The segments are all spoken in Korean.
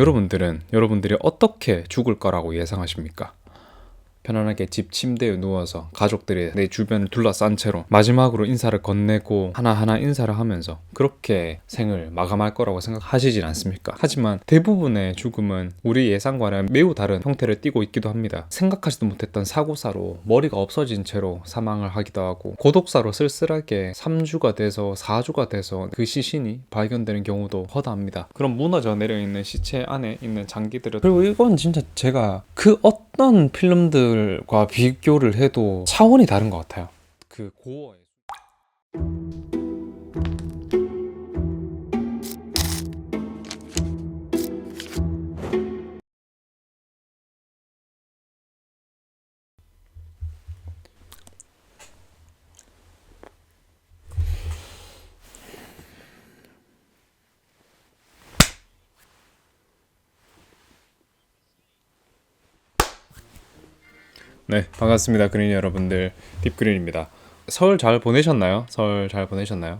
여러분들이 어떻게 죽을 거라고 예상하십니까? 편안하게 집 침대에 누워서 가족들이 내 주변을 둘러싼 채로 마지막으로 인사를 건네고 하나하나 인사를 하면서 그렇게 생을 마감할 거라고 생각하시진 않습니까? 하지만 대부분의 죽음은 우리 예상과는 매우 다른 형태를 띠고 있기도 합니다. 생각하지도 못했던 사고사로 머리가 없어진 채로 사망을 하기도 하고, 고독사로 쓸쓸하게 3주가 돼서 4주가 돼서 그 시신이 발견되는 경우도 허다합니다. 그럼 무너져 내려있는 시체 안에 있는 장기들을, 그리고 이건 진짜 제가 그 어떤 필름들과 비교를 해도 차원이 다른 것 같아요. 그 고어의 네, 반갑습니다. 그린 여러분들, 딥그린입니다. 설 잘 보내셨나요?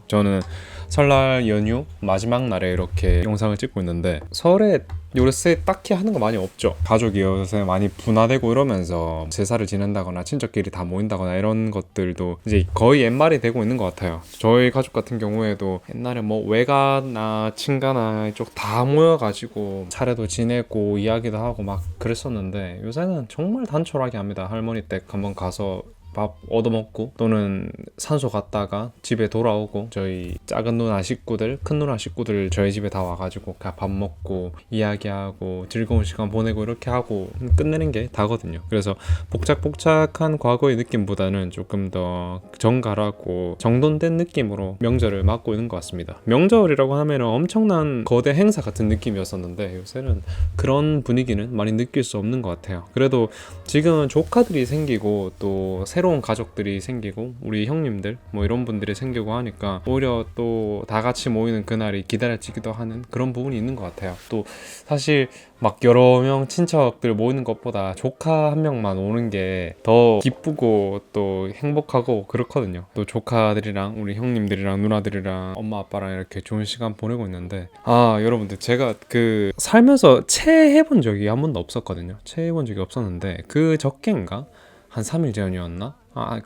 저는 설날 연휴 마지막 날에 이렇게 영상을 찍고 있는데, 설에 요새 딱히 하는 거 많이 없죠. 가족이 요새 많이 분화되고 이러면서 제사를 지낸다거나 친척끼리 다 모인다거나 이런 것들도 이제 거의 옛말이 되고 있는 것 같아요. 저희 가족 같은 경우에도 옛날에 뭐 외가나 친가나 이쪽 다 모여가지고 차례도 지내고 이야기도 하고 막 그랬었는데, 요새는 정말 단촐하게 합니다. 할머니 댁 한번 가서 밥 얻어먹고, 또는 산소 갔다가 집에 돌아오고, 저희 작은 누나 식구들, 큰 누나 식구들 저희 집에 다 와가지고 그냥 밥 먹고 이야기하고 즐거운 시간 보내고 이렇게 하고 끝내는 게 다거든요. 그래서 복작복작한 과거의 느낌보다는 조금 더 정갈하고 정돈된 느낌으로 명절을 맞고 있는 것 같습니다. 명절이라고 하면 엄청난 거대 행사 같은 느낌이었었는데, 요새는 그런 분위기는 많이 느낄 수 없는 것 같아요. 그래도 지금은 조카들이 생기고 또 새로운 가족들이 생기고 우리 형님들 뭐 이런 분들이 생기고 하니까 오히려 또 다 같이 모이는 그날이 기다려지기도 하는 그런 부분이 있는 것 같아요. 또 사실 막 여러 명 친척들 모이는 것보다 조카 한 명만 오는 게 더 기쁘고 또 행복하고 그렇거든요. 또 조카들이랑 우리 형님들이랑 누나들이랑 엄마 아빠랑 이렇게 좋은 시간 보내고 있는데, 여러분들, 제가 그 살면서 체해본 적이 한 번도 없었거든요. 체해본 적이 없었는데 그 적게인가? 한 3일 전이었나?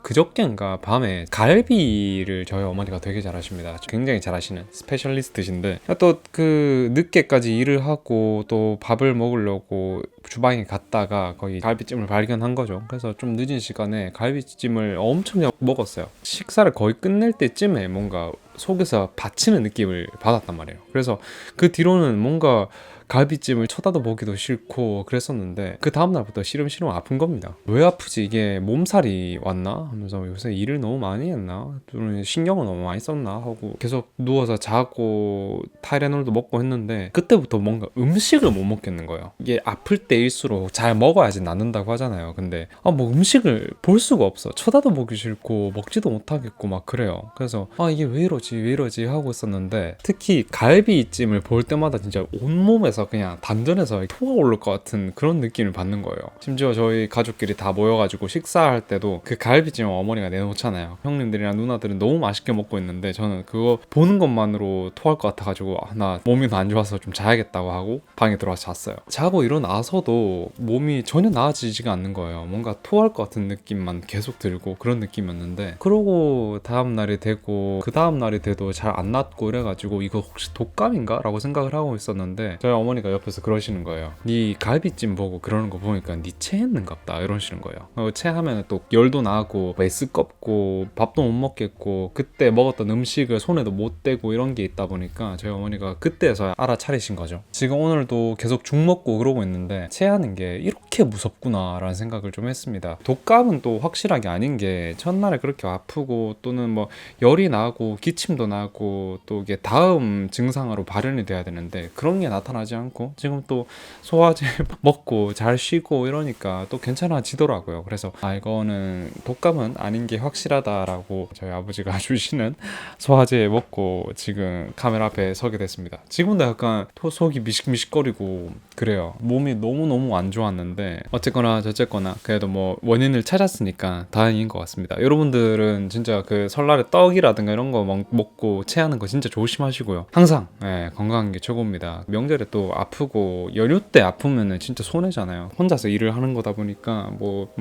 그저께인가 밤에 갈비를 저희 어머니가 되게 잘하십니다. 굉장히 잘하시는 스페셜리스트신데, 또 그 늦게까지 일을 하고 또 밥을 먹으려고 주방에 갔다가 거기 갈비찜을 발견한 거죠. 그래서 좀 늦은 시간에 갈비찜을 엄청 먹었어요. 식사를 거의 끝낼 때쯤에 뭔가 속에서 받치는 느낌을 받았단 말이에요. 그래서 그 뒤로는 뭔가 갈비찜을 쳐다도 보기도 싫고 그랬었는데, 그 다음날부터 시름시름 아픈 겁니다. 왜 아프지? 이게 몸살이 왔나? 하면서 요새 일을 너무 많이 했나? 또는 신경을 너무 많이 썼나? 하고 계속 누워서 자고 타이레놀도 먹고 했는데, 그때부터 뭔가 음식을 못 먹겠는 거예요. 이게 아플 때일수록 잘 먹어야지 낫는다고 하잖아요. 근데 뭐 음식을 볼 수가 없어. 쳐다도 보기 싫고 먹지도 못하겠고 막 그래요. 그래서 이게 왜 이러지 하고 있었는데, 특히 갈비찜을 볼 때마다 진짜 온몸에서 그냥 단전에서 토가 오를 것 같은 그런 느낌을 받는 거예요. 심지어 저희 가족끼리 다 모여가지고 식사할 때도 그 갈비찜 어머니가 내놓잖아요. 형님들이랑 누나들은 너무 맛있게 먹고 있는데 저는 그거 보는 것만으로 토할 것 같아가지고 나 몸이 안 좋아서 좀 자야겠다고 하고 방에 들어와서 잤어요. 자고 일어나서도 몸이 전혀 나아지지가 않는 거예요. 뭔가 토할 것 같은 느낌만 계속 들고 그런 느낌이었는데, 그러고 다음날이 되고 그 다음날이 돼도 잘 안 낫고 이래가지고 이거 혹시 독감인가? 라고 생각을 하고 있었는데, 저희 어머니가 옆에서 그러시는 거예요. 네 갈비찜 보고 그러는 거 보니까 네 체했는갑다 이러시는 거예요. 체하면 또 열도 나고 메스껍고 밥도 못 먹겠고 그때 먹었던 음식을 손에도 못 대고 이런 게 있다 보니까 저희 어머니가 그때서야 알아차리신 거죠. 지금 오늘도 계속 죽 먹고 그러고 있는데 체하는 게 이렇게 무섭구나 라는 생각을 좀 했습니다. 독감은 또 확실하게 아닌 게, 첫날에 그렇게 아프고 또는 뭐 열이 나고 기침도 나고 또 이게 다음 증상으로 발현이 돼야 되는데 그런 게 나타나지 않고 지금 또 소화제 먹고 잘 쉬고 이러니까 또 괜찮아지더라고요. 그래서 이거는 독감은 아닌 게 확실하다라고 저희 아버지가 주시는 소화제 먹고 지금 카메라 앞에 서게 됐습니다. 지금도 약간 속이 미식미식거리고 그래요. 몸이 너무너무 안 좋았는데 있는데 어쨌거나 저쨌거나 그래도 뭐 원인을 찾았으니까 다행인 것 같습니다. 여러분들은 진짜 그 설날에 떡이라든가 이런 거 먹고 체하는 거 진짜 조심하시고요. 항상 건강한 게 최고입니다. 명절에 또 아프고 연휴 때 아프면은 진짜 손해잖아요. 혼자서 일을 하는 거다 보니까 뭐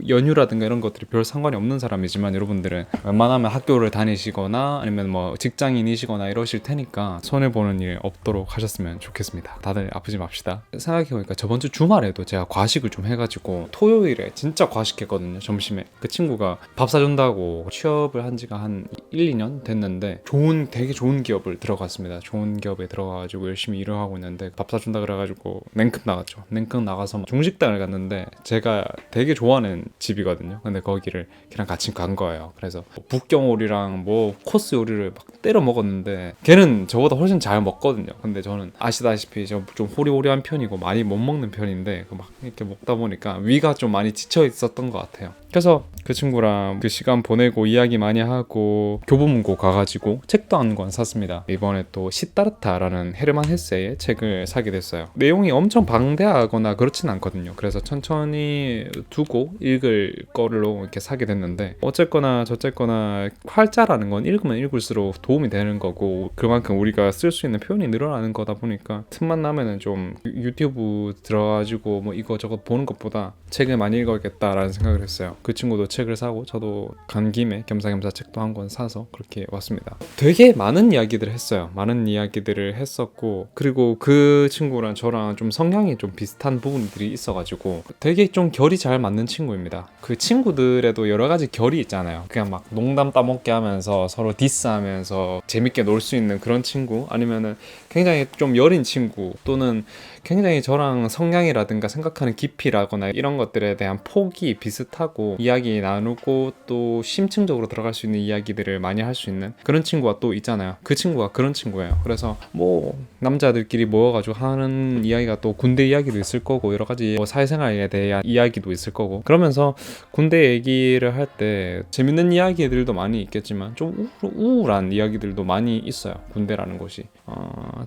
연휴라든가 이런 것들이 별 상관이 없는 사람이지만 여러분들은 웬만하면 학교를 다니시거나 아니면 뭐 직장인이시거나 이러실 테니까 손해보는 일 없도록 하셨으면 좋겠습니다. 다들 아프지 맙시다. 생각해보니까 저번 주 주말에도 제가 과식을 좀 해가지고 토요일에 진짜 과식했거든요. 점심에 그 친구가 밥 사준다고 취업을 한 지가 한 1, 2년 됐는데 되게 좋은 기업을 들어갔습니다. 좋은 기업에 들어가가지고 열심히 일을 하고 있는데 밥 사준다 그래가지고 냉큼 나갔죠. 냉큼 나가서 중식당을 갔는데 제가 되게 좋아하는 집이거든요. 근데 거기를 걔랑 같이 간 거예요. 그래서 북경 요리랑 뭐 코스 요리를 막 때려 먹었는데 걔는 저보다 훨씬 잘 먹거든요. 근데 저는 아시다시피 좀 호리호리한 편이고 많이 못 먹는 편인데 막 이렇게 먹다 보니까 위가 좀 많이 지쳐 있었던 것 같아요. 그래서 그 친구랑 그 시간 보내고 이야기 많이 하고 교보문고 가가지고 책도 한 권 샀습니다. 이번에 또 시다르타라는 헤르만 헤세의 책을 사게 됐어요. 내용이 엄청 방대하거나 그렇진 않거든요. 그래서 천천히 두고 읽을 거로 이렇게 사게 됐는데 어쨌거나 저쨌거나 활자라는 건 읽으면 읽을수록 도움이 되는 거고 그만큼 우리가 쓸 수 있는 표현이 늘어나는 거다 보니까 틈만 나면은 좀 유튜브 들어가지고 뭐 이거저거 보는 것보다 책을 많이 읽어야겠다라는 생각을 했어요. 그 친구도 책을 사고 저도 간 김에 겸사겸사 책도 한 권 사서 그렇게 왔습니다. 되게 많은 이야기들을 했어요. 많은 이야기들을 했었고 그리고 그 친구랑 저랑 좀 성향이 좀 비슷한 부분들이 있어가지고 되게 좀 결이 잘 맞는 친구입니다. 그 친구들에도 여러 가지 결이 있잖아요. 그냥 막 농담 따먹게 하면서 서로 디스하면서 재밌게 놀 수 있는 그런 친구 아니면은 굉장히 좀 여린 친구 또는 굉장히 저랑 성향이라든가 생각하는 깊이라거나 이런 것들에 대한 폭이 비슷하고 이야기 나누고 또 심층적으로 들어갈 수 있는 이야기들을 많이 할 수 있는 그런 친구가 또 있잖아요. 그 친구가 그런 친구예요. 그래서 뭐 남자들끼리 모여가지고 하는 이야기가 또 군대 이야기도 있을 거고 여러 가지 뭐 사회생활에 대한 이야기도 있을 거고 그러면서 군대 얘기를 할 때 재밌는 이야기들도 많이 있겠지만 좀 우울한 이야기들도 많이 있어요. 군대라는 곳이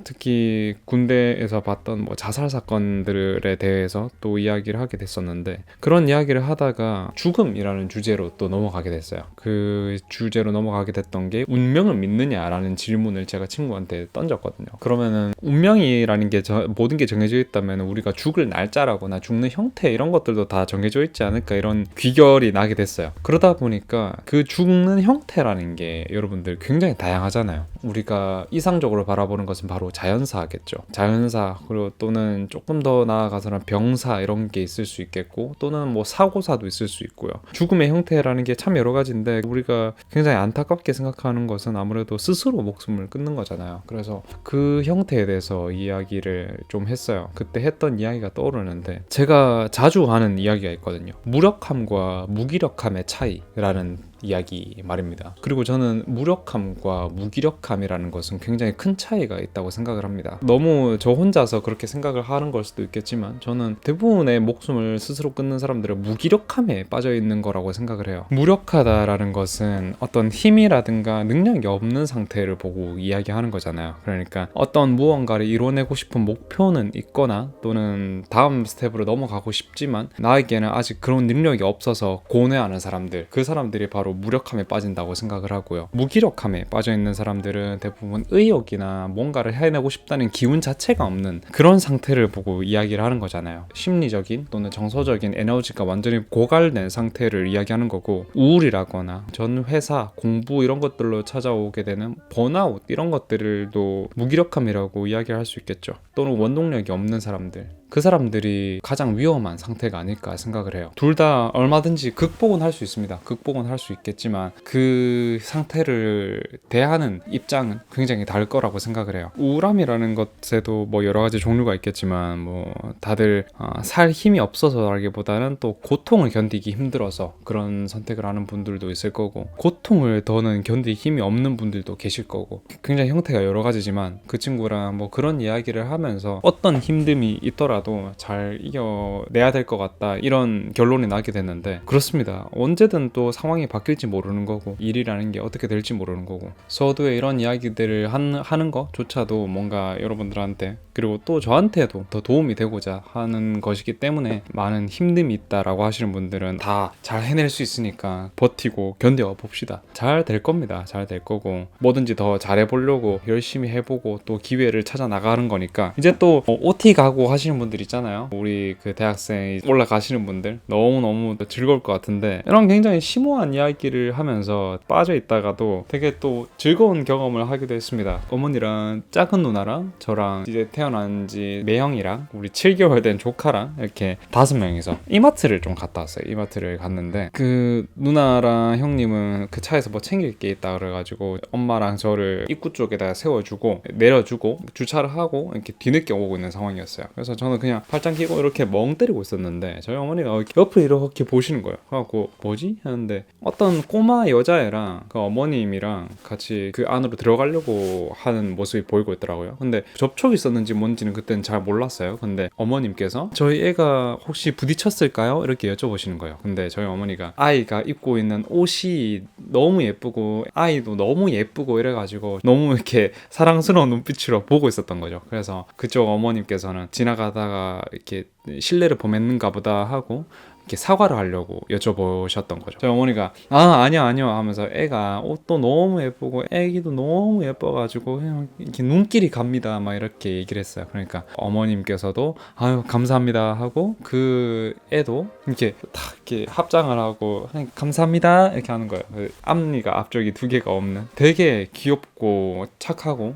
특히 군대에서 봤던 뭐 자살 사건들에 대해서 또 이야기를 하게 됐었는데 그런 이야기를 하다가 죽음이라는 주제로 또 넘어가게 됐어요. 그 주제로 넘어가게 됐던 게 운명을 믿느냐라는 질문을 제가 친구한테 던졌거든요. 그러면은 운명이라는 게 모든 게 정해져 있다면 우리가 죽을 날짜라거나 죽는 형태 이런 것들도 다 정해져 있지 않을까 이런 귀결이 나게 됐어요. 그러다 보니까 그 죽는 형태라는 게 여러분들 굉장히 다양하잖아요. 우리가 이상적으로 바라보는 것은 바로 자연사겠죠. 자연사 그리고 또는 조금 더 나아가서는 병사 이런 게 있을 수 있겠고 또는 뭐 사고사도 있을 수 있고요. 죽음의 형태라는 게 참 여러 가지인데 우리가 굉장히 안타깝게 생각하는 것은 아무래도 스스로 목숨을 끊는 거잖아요. 그래서 그 형태에 대해서 이야기를 좀 했어요. 그때 했던 이야기가 떠오르는데 제가 자주 하는 이야기가 있거든요. 무력함과 무기력함의 차이라는 이야기 말입니다. 그리고 저는 무력함과 무기력함이라는 것은 굉장히 큰 차이가 있다고 생각을 합니다. 너무 저 혼자서 그렇게 생각을 하는 걸 수도 있겠지만 저는 대부분의 목숨을 스스로 끊는 사람들은 무기력함에 빠져 있는 거라고 생각을 해요. 무력하다라는 것은 어떤 힘이라든가 능력이 없는 상태를 보고 이야기하는 거잖아요. 그러니까 어떤 무언가를 이뤄내고 싶은 목표는 있거나 또는 다음 스텝으로 넘어가고 싶지만 나에게는 아직 그런 능력이 없어서 고뇌하는 사람들, 그 사람들이 바로 무력함에 빠진다고 생각을 하고요. 무기력함에 빠져있는 사람들은 대부분 의욕이나 뭔가를 해내고 싶다는 기운 자체가 없는 그런 상태를 보고 이야기를 하는 거잖아요. 심리적인 또는 정서적인 에너지가 완전히 고갈된 상태를 이야기하는 거고 우울이라거나 전 회사, 공부 이런 것들로 찾아오게 되는 번아웃 이런 것들도 무기력함이라고 이야기를 할 수 있겠죠. 또는 원동력이 없는 사람들 그 사람들이 가장 위험한 상태가 아닐까 생각을 해요. 둘 다 얼마든지 극복은 할 수 있습니다. 극복은 할 수 있겠지만 그 상태를 대하는 입장은 굉장히 다를 거라고 생각을 해요. 우울함이라는 것에도 뭐 여러 가지 종류가 있겠지만 뭐 다들 살 힘이 없어서라기보다는 또 고통을 견디기 힘들어서 그런 선택을 하는 분들도 있을 거고 고통을 더는 견디기 힘이 없는 분들도 계실 거고 굉장히 형태가 여러 가지지만 그 친구랑 뭐 그런 이야기를 하면서 어떤 힘듦이 있더라도 힘들더라도 잘 이겨내야 될 것 같다, 이런 결론이 나게 됐는데, 그렇습니다. 언제든 또 상황이 바뀔지 모르는 거고, 일이라는 게 어떻게 될지 모르는 거고, 서두에 이런 이야기들을 하는 것조차도 뭔가 여러분들한테, 그리고 또 저한테도 더 도움이 되고자 하는 것이기 때문에 많은 힘듦이 있다라고 하시는 분들은 다 잘 해낼 수 있으니까 버티고 견뎌 봅시다. 잘 될 겁니다. 잘 될 거고, 뭐든지 더 잘해보려고 열심히 해보고 또 기회를 찾아 나가는 거니까. 이제 또 OT 가고 하시는 분들 있잖아요. 우리 그 대학생 올라가시는 분들 너무너무 즐거울 것 같은데, 이런 굉장히 심오한 이야기를 하면서 빠져 있다가도 되게 또 즐거운 경험을 하기도 했습니다. 어머니랑 작은 누나랑 저랑 이제 태어난 지 매형이랑 우리 7개월 된 조카랑 이렇게 5명이서 이마트를 좀 갔다 왔어요. 이마트를 갔는데, 그 누나랑 형님은 그 차에서 뭐 챙길 게 있다 그래가지고 엄마랑 저를 입구 쪽에다 세워주고 내려주고 주차를 하고 이렇게 뒤늦게 오고 있는 상황이었어요. 그래서 저는 그냥 팔짱 끼고 이렇게 멍 때리고 있었는데, 저희 어머니가 옆을 이렇게 보시는 거예요. 그래갖고 뭐지? 하는데 어떤 꼬마 여자애랑 그 어머님이랑 같이 그 안으로 들어가려고 하는 모습이 보이고 있더라고요. 근데 접촉이 있었는지 뭔지는 그때는 잘 몰랐어요. 근데 어머님께서 저희 애가 혹시 부딪혔을까요? 이렇게 여쭤보시는 거예요. 근데 저희 어머니가 아이가 입고 있는 옷이 너무 예쁘고 아이도 너무 예쁘고 이래가지고 너무 이렇게 사랑스러운 눈빛으로 보고 있었던 거죠. 그래서 그쪽 어머님께서는 지나가다가 이렇게 실례를 범했는가 보다 하고 이렇게 사과를 하려고 여쭤보셨던 거죠. 저희 어머니가 아니요 하면서 애가 옷도 너무 예쁘고 애기도 너무 예뻐가지고 그냥 이렇게 눈길이 갑니다 막 이렇게 얘기를 했어요. 그러니까 어머님께서도 아유 감사합니다 하고 그 애도 이렇게 탁 이렇게 합장을 하고 감사합니다 이렇게 하는 거예요. 그 앞니가 앞쪽이 2개가 없는 되게 귀엽고 착하고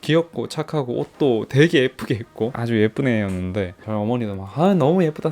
옷도 되게 예쁘게 입고 아주 예쁜 애였는데, 저희 어머니도 막 너무 예쁘다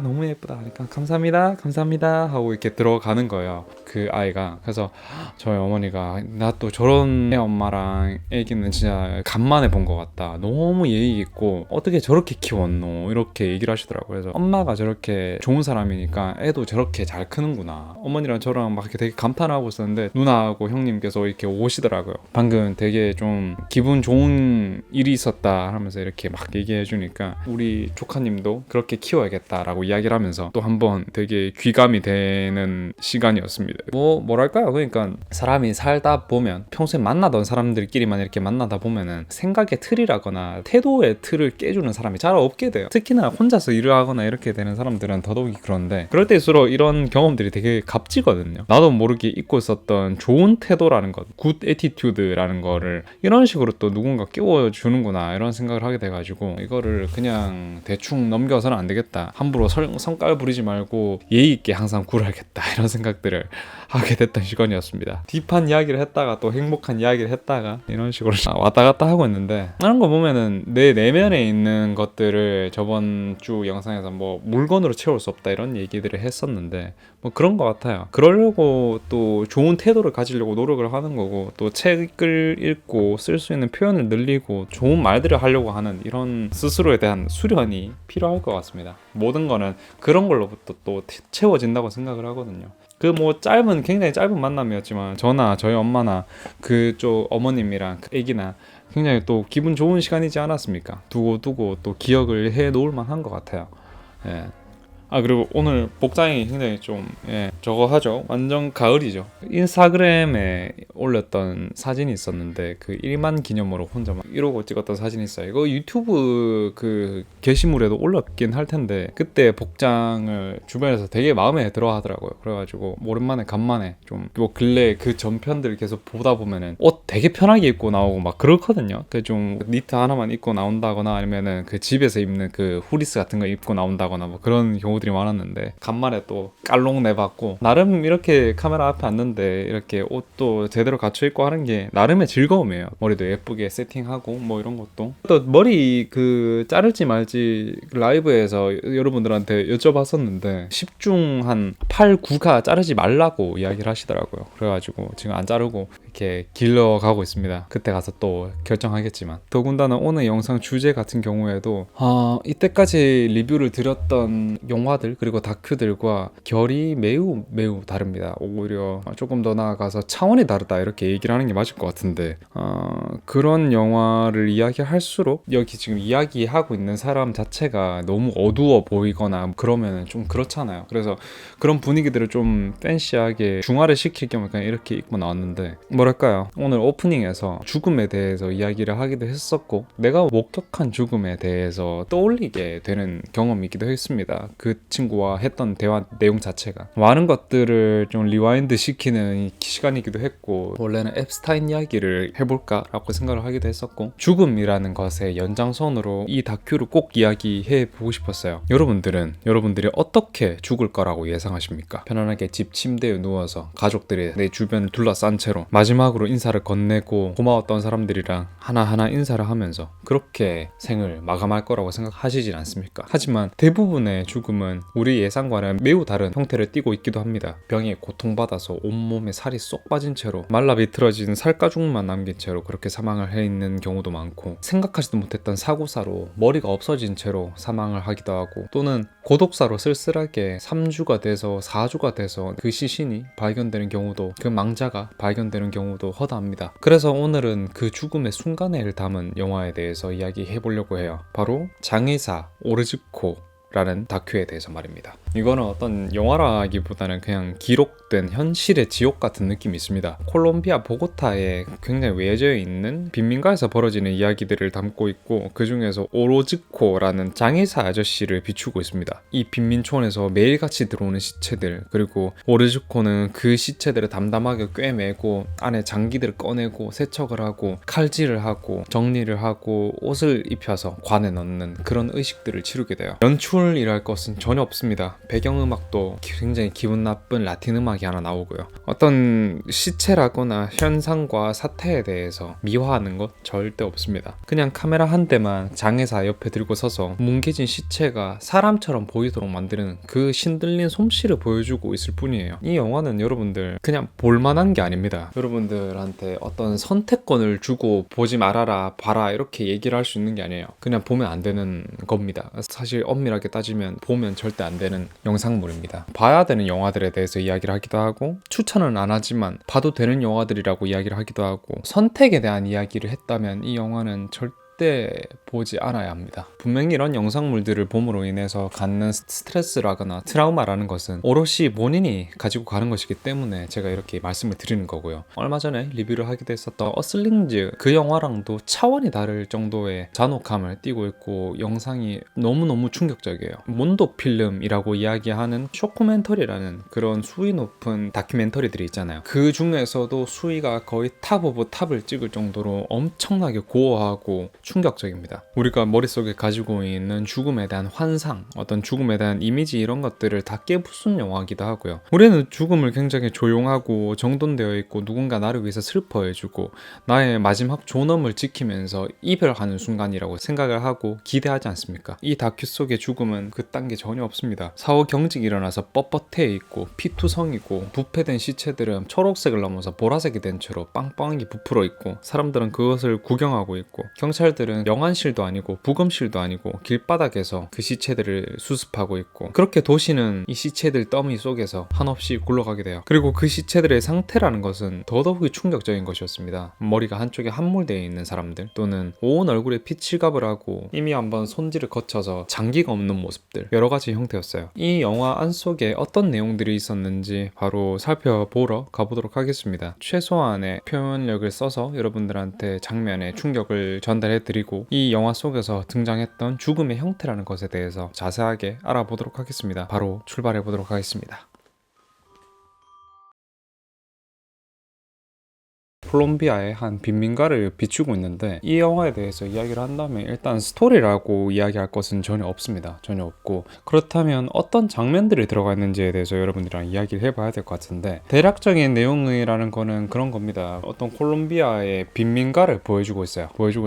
하니까 감사합니다 하고 이렇게 들어가는 거예요, 그 아이가. 그래서 저희 어머니가 나 또 저런 애 엄마랑 애기는 진짜 간만에 본 것 같다, 너무 예의 있고 어떻게 저렇게 키웠노 이렇게 얘기를 하시더라고요. 그래서 엄마가 저렇게 좋은 사람이니까 애도 저렇게 잘 크는구나. 어머니랑 저랑 막 이렇게 되게 감탄하고 있었는데 누나하고 형님께서 이렇게 오시더라고요. 방금 되게 좀 기분 좋은 일이 있었다 하면서 이렇게 막 얘기해 주니까 우리 조카님도 그렇게 키워야겠다라고 이야기를 하면서 또 한번 되게 귀감이 되는 시간이었습니다. 뭐랄까요? 그러니까 사람이 살다 보면 평소에 만나던 사람들끼리만 이렇게 만나다 보면은 생각의 틀이라거나 태도의 틀을 깨주는 사람이 잘 없게 돼요. 특히나 혼자서 일을 하거나 이렇게 되는 사람들은 더더욱이 그런데, 그럴 때일수록 이런 경험들이 되게 값지거든요. 나도 모르게 잊고 있었던 좋은 태도라는 것, 굿 애티튜드라는 거를 이런 식으로 또 누군가 깨워주는구나 이런 생각을 하게 돼가지고, 이거를 그냥 대충 넘겨서는 안 되겠다, 함부로 성깔 부리지 말고 예의 있게 항상 굴어야겠다 이런 생각들을 하게 됐던 시간이었습니다. 딥한 이야기를 했다가 또 행복한 이야기를 했다가 이런 식으로 왔다 갔다 하고 있는데, 이런 거 보면은 내 내면에 있는 것들을 저번 주 영상에서 뭐 물건으로 채울 수 없다 이런 얘기들을 했었는데, 뭐 그런 것 같아요. 그러려고 또 좋은 태도를 가지려고 노력을 하는 거고, 또 책을 읽고 쓸 수 있는 표현을 늘리고 좋은 말들을 하려고 하는 이런 스스로에 대한 수련이 필요할 것 같습니다. 모든 거는 그런 걸로부터 또 채워진다고 생각을 하거든요. 그 뭐 굉장히 짧은 만남이었지만 저나 저희 엄마나 그쪽 어머님이랑 그 애기나 굉장히 또 기분 좋은 시간이지 않았습니까? 두고 또 기억을 해 놓을 만한 것 같아요. 예. 그리고 오늘 복장이 굉장히 좀 저거 하죠. 완전 가을이죠. 인스타그램에 올렸던 사진이 있었는데 그 1만 기념으로 혼자 막 이러고 찍었던 사진이 있어요. 이거 유튜브 그 게시물에도 올렸긴 할 텐데, 그때 복장을 주변에서 되게 마음에 들어 하더라고요. 그래가지고 오랜만에 간만에 좀 뭐 근래 그 전편들 계속 보다 보면은 옷 되게 편하게 입고 나오고 막 그렇거든요. 그 좀 니트 하나만 입고 나온다거나 아니면은 그 집에서 입는 그 후리스 같은 거 입고 나온다거나 뭐 그런 경우들이 많았는데, 간만에 또 깔롱 내봤고, 나름 이렇게 카메라 앞에 앉는데 이렇게 옷도 제대로 갖춰 입고 하는 게 나름의 즐거움이에요. 머리도 예쁘게 세팅하고 뭐 이런 것도. 또 머리 그 자를지 말지 라이브에서 여러분들한테 여쭤봤었는데 10중 한 8, 9가 자르지 말라고 이야기를 하시더라고요. 그래가지고 지금 안 자르고 이렇게 길러가고 있습니다. 그때 가서 또 결정하겠지만, 더군다나 오늘 영상 주제 같은 경우에도 이때까지 리뷰를 드렸던 영화들 그리고 다큐들과 결이 매우 다릅니다. 오히려 조금 더 나아가서 차원이 다르다 이렇게 얘기를 하는 게 맞을 것 같은데 그런 영화를 이야기할수록 여기 지금 이야기하고 있는 사람 자체가 너무 어두워 보이거나 그러면 좀 그렇잖아요. 그래서 그런 분위기들을 좀 팬시하게 중화를 시킬 겸 그냥 이렇게 입고 나왔는데 뭐랄까요, 오늘 오프닝에서 죽음에 대해서 이야기를 하기도 했었고 내가 목격한 죽음에 대해서 떠올리게 되는 경험이기도 했습니다. 그 친구와 했던 대화 내용 자체가 많은 것들을 좀 리와인드 시키는 시간이기도 했고 원래는 앱스타인 이야기를 해볼까 라고 생각을 하기도 했었고 죽음이라는 것의 연장선으로 이 다큐를 꼭 이야기해 보고 싶었어요. 여러분들이 어떻게 죽을 거라고 예상하십니까? 편안하게 집 침대에 누워서 가족들이 내 주변을 둘러싼 채로 마지막으로 인사를 건네고 고마웠던 사람들이랑 하나하나 인사를 하면서 그렇게 생을 마감할 거라고 생각하시진 않습니까? 하지만 대부분의 죽음은 우리 예상과는 매우 다른 형태를 띠고 있기도 합니다. 병에 고통받아서 온몸에 살이 쏙 빠진 채로 말라 비틀어진 살가죽만 남긴 채로 그렇게 사망을 해 있는 경우도 많고, 생각하지도 못했던 사고사로 머리가 없어진 채로 사망을 하기도 하고, 또는 고독사로 쓸쓸하게 3주가 돼서 4주가 돼서 그 시신이 발견되는 경우도, 그 망자가 발견되는 경우도 허다합니다. 그래서 오늘은 그 죽음의 순간을 담은 영화에 대해서 이야기해 보려고 해요. 바로 장의사 오르즈코 라는 다큐에 대해서 말입니다. 이거는 어떤 영화라기보다는 그냥 기록된 현실의 지옥 같은 느낌이 있습니다. 콜롬비아 보고타에 굉장히 외져 있는 빈민가에서 벌어지는 이야기들을 담고 있고, 그 중에서 오로즈코라는 장의사 아저씨를 비추고 있습니다. 이 빈민촌에서 매일같이 들어오는 시체들, 그리고 오로즈코는 그 시체들을 담담하게 꿰매고 안에 장기들을 꺼내고 세척을 하고 칼질을 하고 정리를 하고 옷을 입혀서 관에 넣는 그런 의식들을 치르게 돼요. 연출이랄 것은 전혀 없습니다. 배경음악도 굉장히 기분 나쁜 라틴 음악이 하나 나오고요. 어떤 시체라거나 현상과 사태에 대해서 미화하는 것 절대 없습니다. 그냥 카메라 한 대만 장의사 옆에 들고 서서 뭉개진 시체가 사람처럼 보이도록 만드는 그 신들린 솜씨를 보여주고 있을 뿐이에요. 이 영화는 여러분들 그냥 볼만한 게 아닙니다. 여러분들한테 어떤 선택권을 주고 보지 말아라, 봐라 이렇게 얘기를 할 수 있는 게 아니에요. 그냥 보면 안 되는 겁니다. 사실 엄밀하게 따지면 보면 절대 안 되는 영상물입니다. 봐야 되는 영화들에 대해서 이야기를 하기도 하고, 추천은 안 하지만 봐도 되는 영화들이라고 이야기를 하기도 하고, 선택에 대한 이야기를 했다면 이 영화는 절대 보지 않아야 합니다. 분명히 이런 영상물들을 봄으로 인해서 갖는 스트레스라거나 트라우마라는 것은 오롯이 본인이 가지고 가는 것이기 때문에 제가 이렇게 말씀을 드리는 거고요. 얼마 전에 리뷰를 하기도 했었던 어슬링즈, 그 영화랑도 차원이 다를 정도의 잔혹함을 띠고 있고 영상이 너무너무 충격적이에요. 몬도 필름이라고 이야기하는 쇼코멘터리라는 그런 수위 높은 다큐멘터리들이 있잖아요. 그 중에서도 수위가 거의 탑 오브 탑을 찍을 정도로 엄청나게 고어하고 충격적입니다. 우리가 머릿속에 가지고 있는 죽음에 대한 환상, 어떤 죽음에 대한 이미지, 이런 것들을 다 깨부순 영화이기도 하고요. 우리는 죽음을 굉장히 조용하고 정돈되어 있고 누군가 나를 위해서 슬퍼해주고 나의 마지막 존엄을 지키면서 이별하는 순간이라고 생각을 하고 기대하지 않습니까? 이 다큐 속의 죽음은 그딴 게 전혀 없습니다. 사후 경직이 일어나서 뻣뻣해 있고 피투성이고, 부패된 시체들은 초록색을 넘어서 보라색이 된 채로 빵빵하게 부풀어 있고, 사람들은 그것을 구경하고 있고, 경찰들은 영안실도 아니고 부검실도 아니고 길바닥에서 그 시체들을 수습하고 있고, 그렇게 도시는 이 시체들 더미 속에서 한없이 굴러가게 돼요. 그리고 그 시체들의 상태라는 것은 더더욱이 충격적인 것이었습니다. 머리가 한쪽에 함몰되어 있는 사람들, 또는 온 얼굴에 피칠갑을 하고 이미 한번 손질을 거쳐서 장기가 없는 모습들, 여러 가지 형태였어요. 이 영화 안속에 어떤 내용들이 있었는지 바로 살펴보러 가보도록 하겠습니다. 최소한의 표현력을 써서 여러분들한테 장면의 충격을 전달해드리고, 이 영화 속에서 등장했던 죽음의 형태라는 것에 대해서 자세하게 알아보도록 하겠습니다. 바로 출발해보도록 하겠습니다. 콜롬비아의 한 빈민가를 비추고 있는데, 이 영화에 대해서 이야기를 한다면 일단 스토리라고 이야기할 것은 전혀 없습니다. 전혀 없고, 그렇다면 어떤 장면들이 들어가 있는지에 대해서 여러분들이랑 이야기를 해봐야 될 것 같은데, 대략적인 내용이라는 거는 그런 겁니다. 어떤 콜롬비아의 빈민가를 보여주고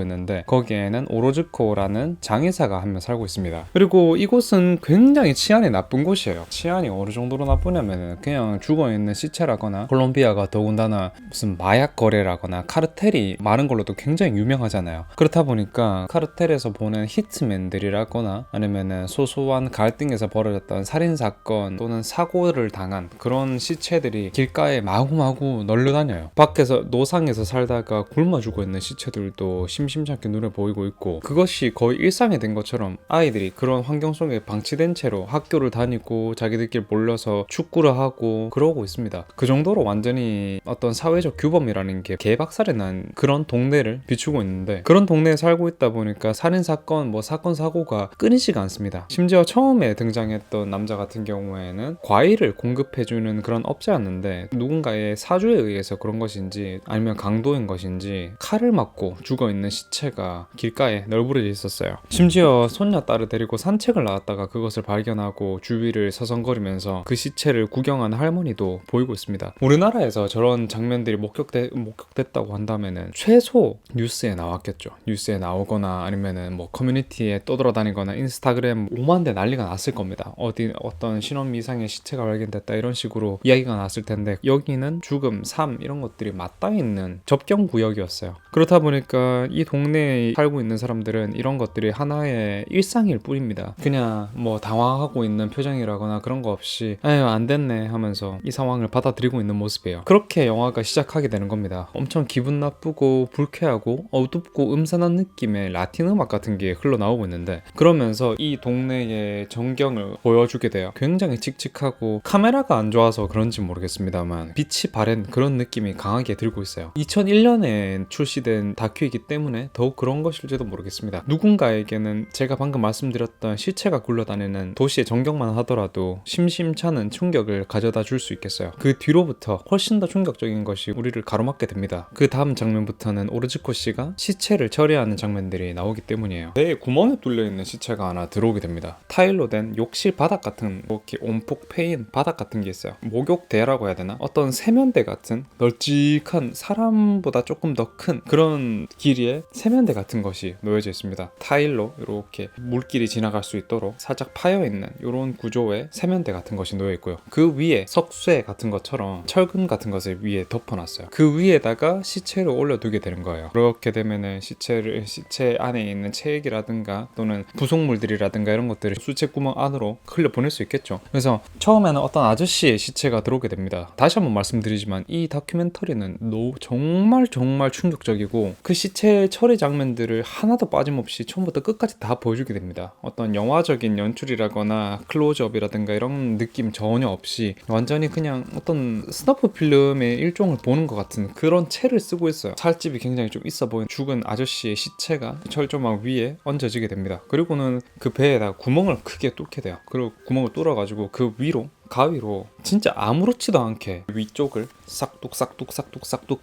있는데 거기에는 오로즈코라는 장의사가 한 명 살고 있습니다. 그리고 이곳은 굉장히 치안이 나쁜 곳이에요. 치안이 어느 정도로 나쁘냐면 그냥 죽어있는 시체라거나, 콜롬비아가 더군다나 무슨 마약 거래 거래라거나 카르텔이 많은 걸로도 굉장히 유명하잖아요. 그렇다 보니까 카르텔에서 보는 히트맨들이라거나 아니면은 소소한 갈등에서 벌어졌던 살인사건 또는 사고를 당한 그런 시체들이 길가에 마구마구 널려다녀요. 밖에서 노상에서 살다가 굶어 죽어 있는 시체들도 심심찮게 눈에 보이고 있고, 그것이 거의 일상이 된 것처럼 아이들이 그런 환경 속에 방치된 채로 학교를 다니고 자기들끼리 몰려서 축구를 하고 그러고 있습니다. 그 정도로 완전히 어떤 사회적 규범이라는 게 개박살이 난 그런 동네를 비추고 있는데, 그런 동네에 살고 있다 보니까 살인사건 사건 사고가 끊이지가 않습니다. 심지어 처음에 등장했던 남자 같은 경우에는 과일을 공급해주는 그런 업체였는데 누군가의 사주에 의해서 그런 것인지 아니면 강도인 것인지 칼을 맞고 죽어있는 시체가 길가에 널브러져 있었어요. 심지어 손녀딸을 데리고 산책을 나왔다가 그것을 발견하고 주위를 서성거리면서 그 시체를 구경하는 할머니도 보이고 있습니다. 우리나라에서 저런 장면들이 목격됐다고 한다면은 최소 뉴스에 나왔겠죠. 뉴스에 나오거나 아니면은 커뮤니티에 떠돌아다니거나 인스타그램 5만 대 난리가 났을 겁니다. 어떤 신원 미상의 시체가 발견됐다 이런 식으로 이야기가 났을 텐데, 여기는 죽음, 삶 이런 것들이 맞닿아 있는 접경 구역이었어요. 그렇다 보니까 이 동네에 살고 있는 사람들은 이런 것들이 하나의 일상일 뿐입니다. 그냥 당황하고 있는 표정이라거나 그런 거 없이 아유 안 됐네 하면서 이 상황을 받아들이고 있는 모습이에요. 그렇게 영화가 시작하게 되는 겁니다. 엄청 기분 나쁘고 불쾌하고 어둡고 음산한 느낌의 라틴 음악 같은 게 흘러나오고 있는데, 그러면서 이 동네의 전경을 보여주게 돼요. 굉장히 칙칙하고 카메라가 안 좋아서 그런지 모르겠습니다만 빛이 바랜 그런 느낌이 강하게 들고 있어요. 2001년에 출시된 다큐이기 때문에 더욱 그런 것일지도 모르겠습니다. 누군가에게는 제가 방금 말씀드렸던 시체가 굴러다니는 도시의 전경만 하더라도 심심찮은 충격을 가져다 줄 수 있겠어요. 그 뒤로부터 훨씬 더 충격적인 것이 우리를 가로막게 됩니다. 그 다음 장면부터는 오르즈코 씨가 시체를 처리하는 장면들이 나오기 때문이에요. 뇌에 구멍에 뚫려있는 시체가 하나 들어오게 됩니다. 타일로 된 욕실 바닥 같은 이렇게 온폭 패인 바닥 같은 게 있어요. 목욕대라고 해야 되나? 어떤 세면대 같은 널찍한 사람보다 조금 더 큰 그런 길이의 세면대 같은 것이 놓여져 있습니다. 타일로 이렇게 물길이 지나갈 수 있도록 살짝 파여있는 이런 구조의 세면대 같은 것이 놓여 있고요. 그 위에 석쇠 같은 것처럼 철근 같은 것을 위에 덮어놨어요. 그 위에다가 시체를 올려두게 되는 거예요. 그렇게 되면은 시체 안에 있는 체액이라든가 또는 부속물들이라든가 이런 것들을 수채구멍 안으로 흘려보낼 수 있겠죠. 그래서 처음에는 어떤 아저씨의 시체가 들어오게 됩니다. 다시 한번 말씀드리지만 이 다큐멘터리는 정말 충격적이고 그 시체 처리 장면들을 하나도 빠짐없이 처음부터 끝까지 다 보여주게 됩니다. 어떤 영화적인 연출이라거나 클로즈업이라든가 이런 느낌 전혀 없이 완전히 그냥 어떤 스너프 필름의 일종을 보는 것 같은 그런 채를 쓰고 있어요. 살집이 굉장히 좀 있어 보이는 죽은 아저씨의 시체가 철조망 위에 얹어지게 됩니다. 그리고는 그 배에다 구멍을 크게 뚫게 돼요. 그리고 구멍을 뚫어가지고 그 위로 가위로 진짜 아무렇지도 않게 위쪽을 싹둑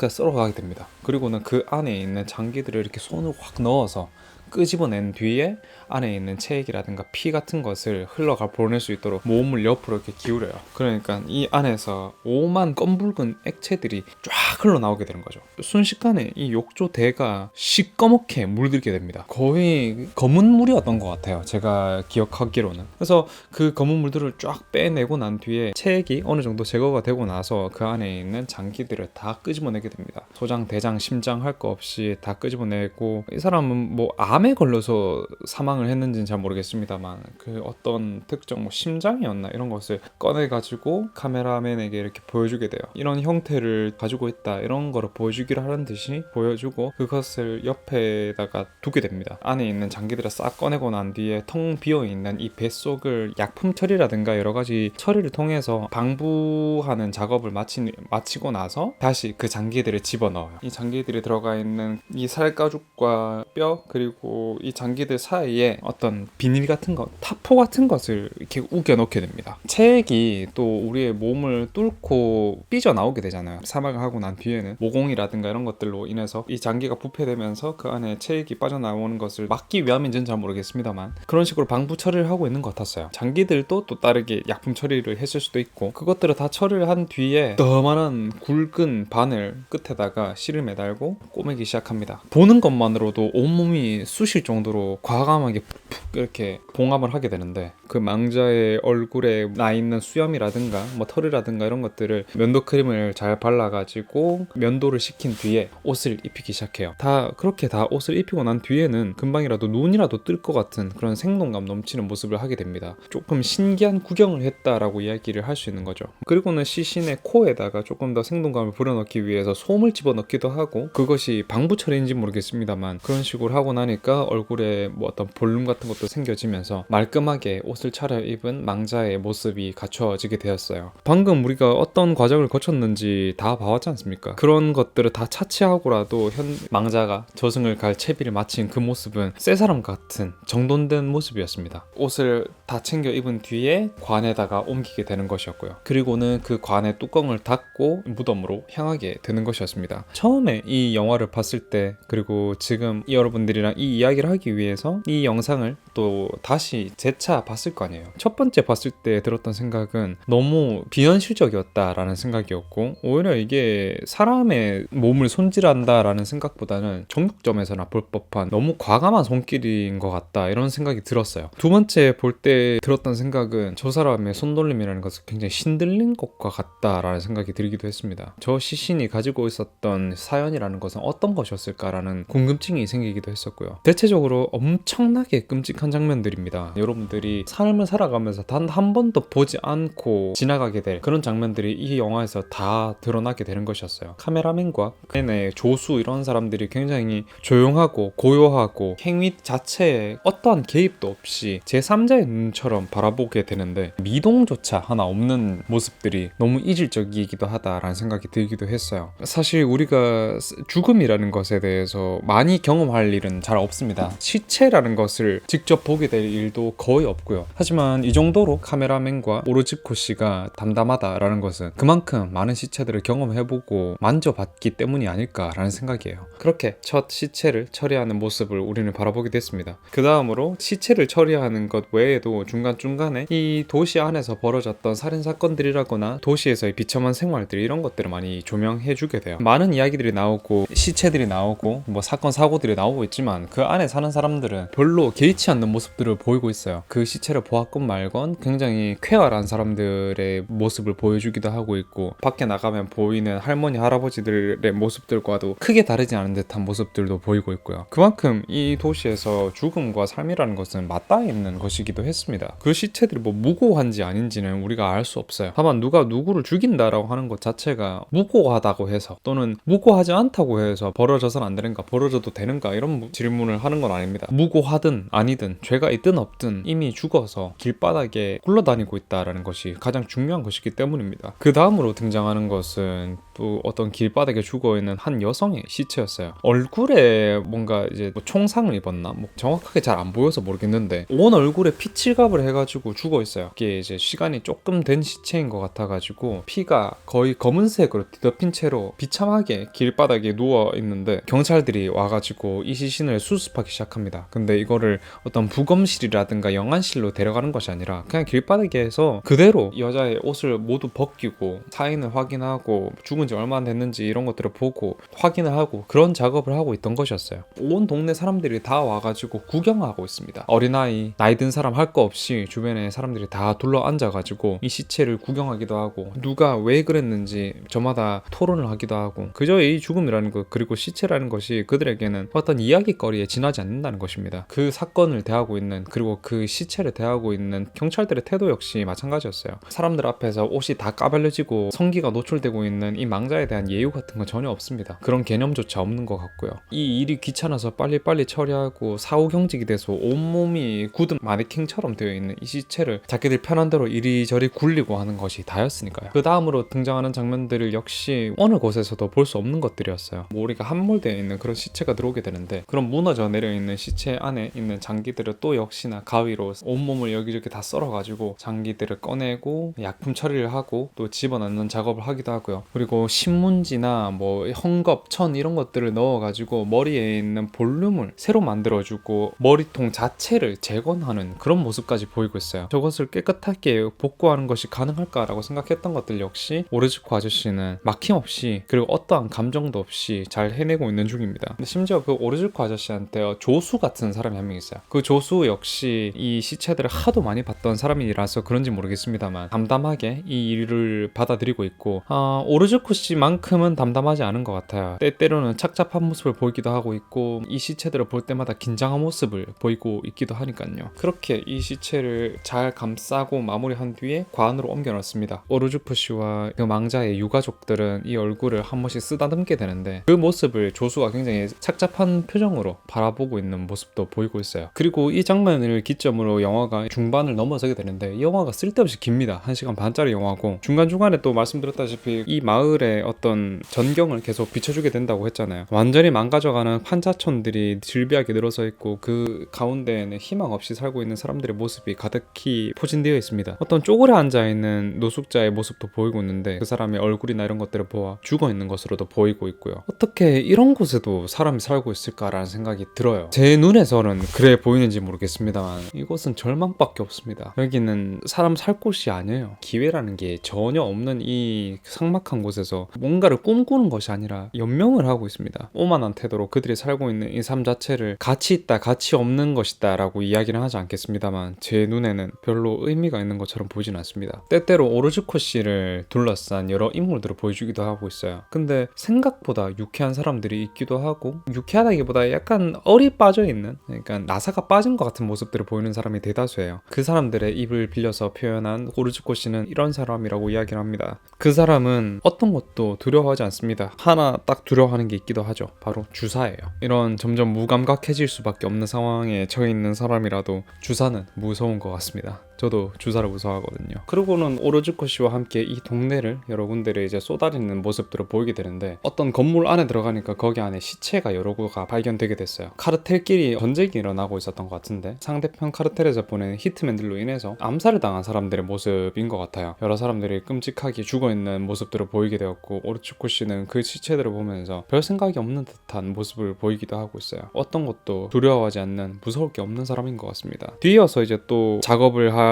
썰어가게 됩니다. 그리고는 그 안에 있는 장기들을 이렇게 손을 확 넣어서 끄집어낸 뒤에 안에 있는 체액이라든가 피 같은 것을 흘러가 보낼 수 있도록 몸을 옆으로 이렇게 기울여요. 그러니까 이 안에서 오만 검붉은 액체들이 쫙 흘러나오게 되는 거죠. 순식간에 이 욕조대가 시꺼멓게 물들게 됩니다. 거의 검은 물이었던 것 같아요, 제가 기억하기로는. 그래서 그 검은 물들을 쫙 빼내고 난 뒤에 체액이 어느 정도 제거가 되고 나서 그 안에 있는 장기들을 다 끄집어내게 됩니다. 소장, 대장, 심장 할 거 없이 다 끄집어내고, 이 사람은 암에 걸려서 사망을 했는지는 잘 모르겠습니다만 그 어떤 특정 심장이었나 이런 것을 꺼내가지고 카메라맨에게 이렇게 보여주게 돼요. 이런 형태를 가지고 있다 이런 거를 보여주기를 하는 듯이 보여주고 그것을 옆에다가 두게 됩니다. 안에 있는 장기들을 싹 꺼내고 난 뒤에 텅 비어있는 이 뱃속을 약품 처리라든가 여러 가지 처리를 통해서 방부하는 작업을 마치고 나서 다시 그 장기들을 집어넣어요. 이 장기들이 들어가 있는 이 살가죽과 뼈 그리고 이 장기들 사이에 어떤 비닐 같은 것, 타포 같은 것을 이렇게 우겨 넣게 됩니다. 체액이 또 우리의 몸을 뚫고 삐져나오게 되잖아요. 사막을 하고 난 뒤에는 모공이라든가 이런 것들로 인해서 이 장기가 부패되면서 그 안에 체액이 빠져나오는 것을 막기 위함인지는 잘 모르겠습니다만 그런 식으로 방부 처리를 하고 있는 것 같았어요. 장기들도 또 다르게 약품 처리를 했을 수도 있고, 그것들을 다 처리를 한 뒤에 더만한 굵은 바늘 끝에다가 실을 매달고 꼬매기 시작합니다. 보는 것만으로도 온몸이 쑤실 정도로 과감하게 푹 이렇게 봉합을 하게 되는데, 그 망자의 얼굴에 나 있는 수염이라든가 뭐 털이라든가 이런 것들을 면도 크림을 잘 발라가지고 면도를 시킨 뒤에 옷을 입히기 시작해요. 그렇게 다 옷을 입히고 난 뒤에는 금방이라도 눈이라도 뜰 것 같은 그런 생동감 넘치는 모습을 하게 됩니다. 조금 신기한 구경을 했다라고 이야기를 할 수 있는 거죠. 그리고는 시신의 코에다가 조금 더 생동감을 불어넣기 위해서 솜을 집어넣기도 하고, 그것이 방부 처리인지 모르겠습니다만 그런 식으로 하고 나니까 얼굴에 뭐 어떤 볼륨 같은 것도 생겨지면서 말끔하게 옷을 차려입은 망자의 모습이 갖춰지게 되었어요. 방금 우리가 어떤 과정을 거쳤는지 다 봐왔지 않습니까? 그런 것들을 다 차치하고라도 망자가 저승을 갈 채비를 마친 그 모습은 새 사람 같은 정돈된 모습이었습니다. 옷을 다 챙겨 입은 뒤에 관에다가 옮기게 되는 것이었고요. 그리고는 그 관의 뚜껑을 닫고 무덤으로 향하게 되는 것이었습니다. 처음에 이 영화를 봤을 때, 그리고 지금 여러분들이랑 이 이야기를 하기 위해서 이 영상을 또 다시 재차 봤을 거 아니에요. 첫 번째 봤을 때 들었던 생각은 너무 비현실적이었다라는 생각이었고, 오히려 이게 사람의 몸을 손질한다라는 생각보다는 정육점에서나 볼 법한 너무 과감한 손길인 것 같다, 이런 생각이 들었어요. 두 번째 볼 때 들었던 생각은 저 사람의 손놀림이라는 것은 굉장히 신들린 것과 같다라는 생각이 들기도 했습니다. 저 시신이 가지고 있었던 사연이라는 것은 어떤 것이었을까라는 궁금증이 생기기도 했었고요. 대체적으로 엄청나게 끔찍한 장면들입니다. 여러분들이 삶을 살아가면서 단 한 번도 보지 않고 지나가게 될 그런 장면들이 이 영화에서 다 드러나게 되는 것이었어요. 카메라맨과 그의 조수 이런 사람들이 굉장히 조용하고 고요하고 행위 자체에 어떠한 개입도 없이 제3자의 눈처럼 바라보게 되는데, 미동조차 하나 없는 모습들이 너무 이질적이기도 하다라는 생각이 들기도 했어요. 사실 우리가 죽음이라는 것에 대해서 많이 경험할 일은 잘 없습니다. 시체라는 것을 직접 보게 될 일도 거의 없고요. 하지만 이 정도로 카메라맨과 오로즈코 씨가 담담하다라는 것은 그만큼 많은 시체들을 경험해보고 만져봤기 때문이 아닐까라는 생각이에요. 그렇게 첫 시체를 처리하는 모습을 우리는 바라보게 됐습니다. 그 다음으로 시체를 처리하는 것 외에도 중간중간에 이 도시 안에서 벌어졌던 살인사건들이라거나 도시에서의 비참한 생활들, 이런 것들을 많이 조명해주게 돼요. 많은 이야기들이 나오고 시체들이 나오고 뭐 사건 사고들이 나오고 있지만 그 안에 사는 사람들은 별로 개의치 않는 모습들을 보이고 있어요. 그 시체를 보았건 말건 굉장히 쾌활한 사람들의 모습을 보여주기도 하고 있고, 밖에 나가면 보이는 할머니 할아버지들의 모습들과도 크게 다르지 않은 듯한 모습들도 보이고 있고요. 그만큼 이 도시에서 죽음과 삶이라는 것은 맞닿아 있는 것이기도 했습니다. 그 시체들이 뭐 무고한지 아닌지는 우리가 알 수 없어요. 다만 누가 누구를 죽인다라고 하는 것 자체가 무고하다고 해서, 또는 무고하지 않다고 해서 벌어져서는 안 되는가, 벌어져도 되는가, 이런 질문을 하는 건 아닙니다. 무고하든 아니든 죄가 있든 없든 이미 죽어서 길바닥에 굴러다니고 있다라는 것이 가장 중요한 것이기 때문입니다. 그 다음으로 등장하는 것은 또 어떤 길바닥에 죽어있는 한 여성의 시체였어요. 얼굴에 뭔가 이제 뭐 총상을 입었나? 뭐 정확하게 잘 안 보여서 모르겠는데 온 얼굴에 피칠갑을 해가지고 죽어있어요. 이게 이제 시간이 조금 된 시체인 것 같아가지고 피가 거의 검은색으로 뒤덮인 채로 비참하게 길바닥에 누워있는데, 경찰들이 와가지고 이 시신을 수습하기 시작합니다. 근데 이거를 어떤 부검실이라든가 영안실로 데려가는 것이 아니라 그냥 길바닥에서 그대로 여자의 옷을 모두 벗기고 사인을 확인하고 죽은 지 얼마나 됐는지 이런 것들을 보고 확인을 하고 그런 작업을 하고 있던 것이었어요. 온 동네 사람들이 다 와가지고 구경하고 있습니다. 어린아이, 나이 든 사람 할 거 없이 주변에 사람들이 다 둘러 앉아가지고 이 시체를 구경하기도 하고, 누가 왜 그랬는지 저마다 토론을 하기도 하고, 그저 이 죽음이라는 것, 그리고 시체라는 것이 그들에게는 어떤 이야기거리에 지나지 않는다는 것입니다. 그 사건을 대하고 있는, 그리고 그 시체를 대하고 있는 경찰들의 태도 역시 마찬가지였어요. 사람들 앞에서 옷이 다 까발려지고 성기가 노출되고 있는 이 망자에 대한 예우 같은 건 전혀 없습니다. 그런 개념조차 없는 것 같고요. 이 일이 귀찮아서 빨리빨리 처리하고 사후경직이 돼서 온몸이 굳은 마네킹처럼 되어 있는 이 시체를 자기들 편한 대로 이리저리 굴리고 하는 것이 다였으니까요. 그 다음으로 등장하는 장면들을 역시 어느 곳에서도 볼 수 없는 것들이었어요. 머리가 함몰되어 있는 그런 시체가 들어오게 되는데, 그런 무너져 내려있는 시체 안에 있는 장기들을 또 역시나 가위로 온몸을 여기저기 다 썰어가지고 장기들을 꺼내고 약품 처리를 하고 또 집어넣는 작업을 하기도 하고요. 그리고 뭐 신문지나 뭐 헝겊, 천 이런 것들을 넣어가지고 머리에 있는 볼륨을 새로 만들어주고 머리통 자체를 재건하는 그런 모습까지 보이고 있어요. 저것을 깨끗하게 복구하는 것이 가능할까라고 생각했던 것들 역시 오르즈코 아저씨는 막힘없이 그리고 어떠한 감정도 없이 잘 해내고 있는 중입니다. 근데 심지어 그 오르즈코 아저씨한테 조수 같은 사람이 한 명 있어요. 그 조수 역시 이 시체들을 하도 많이 봤던 사람이라서 그런지 모르겠습니다만 담담하게 이 일을 받아들이고 있고 오르즈코 씨만큼은 담담하지 않은 것 같아요. 때때로는 착잡한 모습을 보이기도 하고 있고 이 시체들을 볼 때마다 긴장한 모습을 보이고 있기도 하니까요. 그렇게 이 시체를 잘 감싸고 마무리한 뒤에 관으로 옮겨놨습니다. 오르즈코 씨와 그 망자의 유가족들은 이 얼굴을 한 번씩 쓰다듬게 되는데 그 모습을 조수가 굉장히 착잡한 표정으로 바라보고 있는 모습도 보이고 있어요. 그리고 이 장면을 기점으로 영화가 중반을 넘어서게 되는데 이 영화가 쓸데없이 깁니다. 1시간 반짜리 영화고 중간중간에 또 말씀드렸다시피 이 마을의 어떤 전경을 계속 비춰주게 된다고 했잖아요. 완전히 망가져가는 판자촌들이 질비하게 늘어서 있고 그 가운데에는 희망 없이 살고 있는 사람들의 모습이 가득히 포진되어 있습니다. 어떤 쪼그려 앉아있는 노숙자의 모습도 보이고 있는데 그 사람의 얼굴이나 이런 것들을 보아 죽어있는 것으로도 보이고 있고요. 어떻게 이런 곳에도 사람이 살고 있을까라는 생각이 들어요. 제 눈에서는 그래 보이는지 모르겠습니다만 이곳은 절망밖에 없습니다. 여기는 사람 살 곳이 아니에요. 기회라는 게 전혀 없는 이 삭막한 곳에서 뭔가를 꿈꾸는 것이 아니라 연명을 하고 있습니다. 오만한 태도로 그들이 살고 있는 이 삶 자체를 가치 있다 가치 없는 것이다 라고 이야기는 하지 않겠습니다만 제 눈에는 별로 의미가 있는 것처럼 보이진 않습니다. 때때로 오르즈코 씨를 둘러싼 여러 인물들을 보여주기도 하고 있어요. 근데 생각보다 유쾌한 사람들이 있기도 하고 유쾌하다기보다 약간 얼이 빠져있는 그러니까 나사가 빠진 것 같은 모습들을 보이는 사람이 대다수예요. 그 사람들의 입을 빌려서 표현한 오르즈코 씨는 이런 사람이라고 이야기를 합니다. 그 사람은 어떤 것도 두려워하지 않습니다. 하나 딱 두려워하는 게 있기도 하죠. 바로 주사예요. 이런 점점 무감각해질 수밖에 없는 상황에 처해 있는 사람이라도 주사는 무서운 것 같습니다. 저도 주사를 무서워하거든요. 그리고는 오르즈코 씨와 함께 이 동네를 여러 군데를 이제 쏟아지는 모습들을 보이게 되는데 어떤 건물 안에 들어가니까 거기 안에 시체가 여러 구가 발견되게 됐어요. 카르텔끼리 전쟁이 일어나고 있었던 것 같은데 상대편 카르텔에서 보낸 히트맨들로 인해서 암살을 당한 사람들의 모습인 것 같아요. 여러 사람들이 끔찍하게 죽어있는 모습들을 보이게 되었고 오르즈코 씨는 그 시체들을 보면서 별 생각이 없는 듯한 모습을 보이기도 하고 있어요. 어떤 것도 두려워하지 않는 무서울 게 없는 사람인 것 같습니다. 뒤이어서 이제 또 작업을 할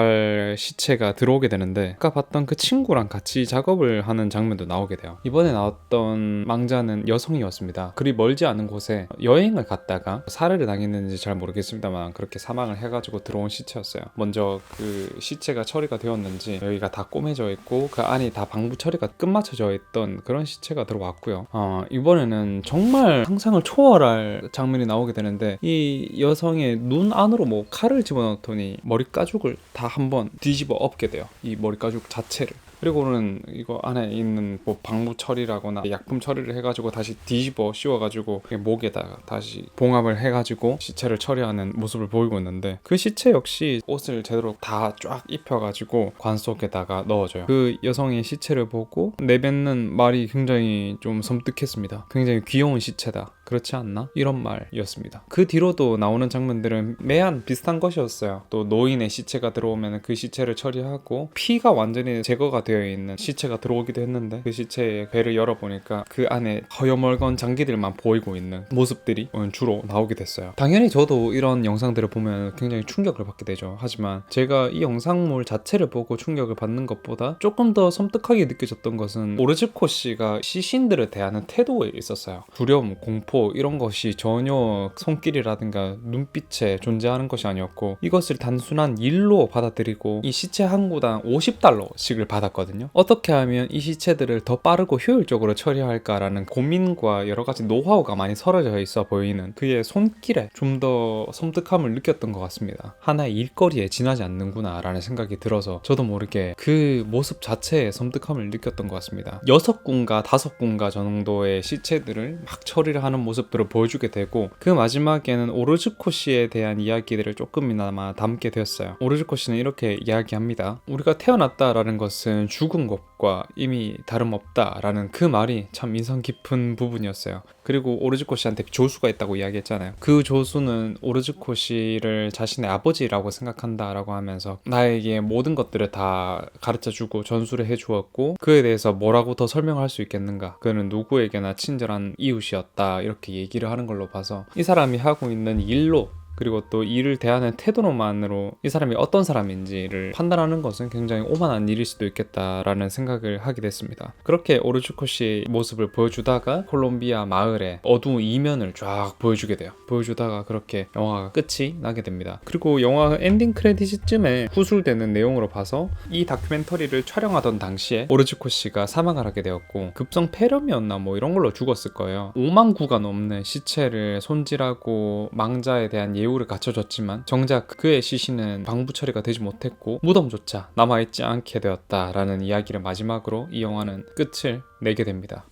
시체가 들어오게 되는데 아까 봤던 그 친구랑 같이 작업을 하는 장면도 나오게 돼요. 이번에 나왔던 망자는 여성이었습니다. 그리 멀지 않은 곳에 여행을 갔다가 살해를 당했는지 잘 모르겠습니다만 그렇게 사망을 해가지고 들어온 시체였어요. 먼저 그 시체가 처리가 되었는지 여기가 다 꼬매져 있고 그 안이 다 방부 처리가 끝마쳐져 있던 그런 시체가 들어왔고요. 이번에는 정말 상상을 초월할 장면이 나오게 되는데 이 여성의 눈 안으로 뭐 칼을 집어넣더니 머리 가죽을 다 한번 뒤집어 엎게 돼요. 이 머리 가죽 자체를. 그리고는 이거 안에 있는 뭐 방부 처리라거나 약품 처리를 해가지고 다시 뒤집어 씌워가지고 목에다가 다시 봉합을 해가지고 시체를 처리하는 모습을 보이고 있는데 그 시체 역시 옷을 제대로 다 쫙 입혀가지고 관 속에다가 넣어줘요. 그 여성의 시체를 보고 내뱉는 말이 굉장히 좀 섬뜩했습니다. 굉장히 귀여운 시체다. 그렇지 않나? 이런 말이었습니다. 그 뒤로도 나오는 장면들은 매한 비슷한 것이었어요. 또 노인의 시체가 들어오면 그 시체를 처리하고 피가 완전히 제거가 되어 있는 시체가 들어오기도 했는데 그 시체의 배를 열어보니까 그 안에 허여멀건 장기들만 보이고 있는 모습들이 주로 나오게 됐어요. 당연히 저도 이런 영상들을 보면 굉장히 충격을 받게 되죠. 하지만 제가 이 영상물 자체를 보고 충격을 받는 것보다 조금 더 섬뜩하게 느껴졌던 것은 오르즈코 씨가 시신들을 대하는 태도에 있었어요. 두려움, 공포 이런 것이 전혀 손길이라든가 눈빛에 존재하는 것이 아니었고 이것을 단순한 일로 받아들이고 이 시체 한 구당 $50씩을 받았거든요. 어떻게 하면 이 시체들을 더 빠르고 효율적으로 처리할까라는 고민과 여러 가지 노하우가 많이 서려져 있어 보이는 그의 손길에 좀 더 섬뜩함을 느꼈던 것 같습니다. 하나의 일거리에 지나지 않는구나 라는 생각이 들어서 저도 모르게 그 모습 자체에 섬뜩함을 느꼈던 것 같습니다. 6군가 5군가 정도의 시체들을 막 처리를 하는 모습들을 보여주게 되고 그 마지막에는 오르즈코 씨에 대한 이야기들을 조금이나마 담게 되었어요. 오르즈코 씨는 이렇게 이야기합니다. 우리가 태어났다라는 것은 죽은 것과 이미 다름없다라는 그 말이 참 인상 깊은 부분이었어요. 그리고 오르즈코 씨한테 조수가 있다고 이야기했잖아요. 그 조수는 오르즈코 씨를 자신의 아버지라고 생각한다라고 하면서 나에게 모든 것들을 다 가르쳐주고 전수를 해주었고 그에 대해서 뭐라고 더 설명할 수 있겠는가, 그는 누구에게나 친절한 이웃이었다, 이렇게 얘기를 하는 걸로 봐서 이 사람이 하고 있는 일로 그리고 또 일을 대하는 태도로만으로 이 사람이 어떤 사람인지를 판단하는 것은 굉장히 오만한 일일 수도 있겠다라는 생각을 하게 됐습니다. 그렇게 오르주코 씨의 모습을 보여주다가 콜롬비아 마을의 어두운 이면을 쫙 보여주게 돼요. 보여주다가 그렇게 영화가 끝이 나게 됩니다. 그리고 영화 엔딩 크레딧쯤에 후술되는 내용으로 봐서 이 다큐멘터리를 촬영하던 당시에 오르주코 씨가 사망을 하게 되었고 급성 폐렴이었나 뭐 이런 걸로 죽었을 거예요. 5만 구가 넘는 시체를 손질하고 망자에 대한 예우를 갖춰줬지만 정작 그의 시신은 방부 처리가 되지 못했고 무덤조차 남아있지 않게 되었다라는 이야기를 마지막으로 이 영화는 끝을 내게 됩니다.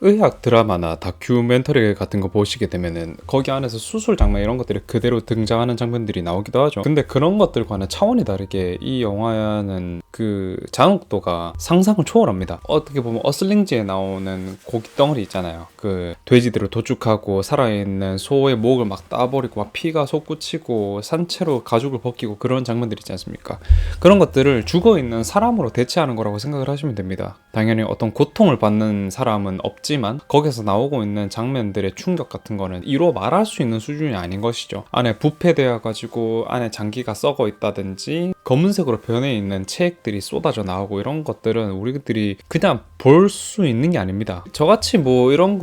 의학 드라마나 다큐멘터리 같은 거 보시게 되면은 거기 안에서 수술 장면 이런 것들이 그대로 등장하는 장면들이 나오기도 하죠. 근데 그런 것들과는 차원이 다르게 이 영화는 그 잔혹도가 상상을 초월합니다. 어떻게 보면 어슬링지에 나오는 고기 덩어리 있잖아요. 그 돼지들을 도축하고 살아있는 소의 목을 막 따버리고 막 피가 솟구치고 산채로 가죽을 벗기고 그런 장면들 있지 않습니까? 그런 것들을 죽어있는 사람으로 대체하는 거라고 생각을 하시면 됩니다. 당연히 어떤 고통을 받는 사람은 없지만 거기서 나오고 있는 장면들의 충격 같은 거는 이로 말할 수 있는 수준이 아닌 것이죠. 안에 부패되어 가지고 안에 장기가 썩어 있다든지 검은색으로 변해 있는 체액들이 쏟아져 나오고 이런 것들은 우리들이 그냥 볼 수 있는 게 아닙니다. 저같이 뭐 이런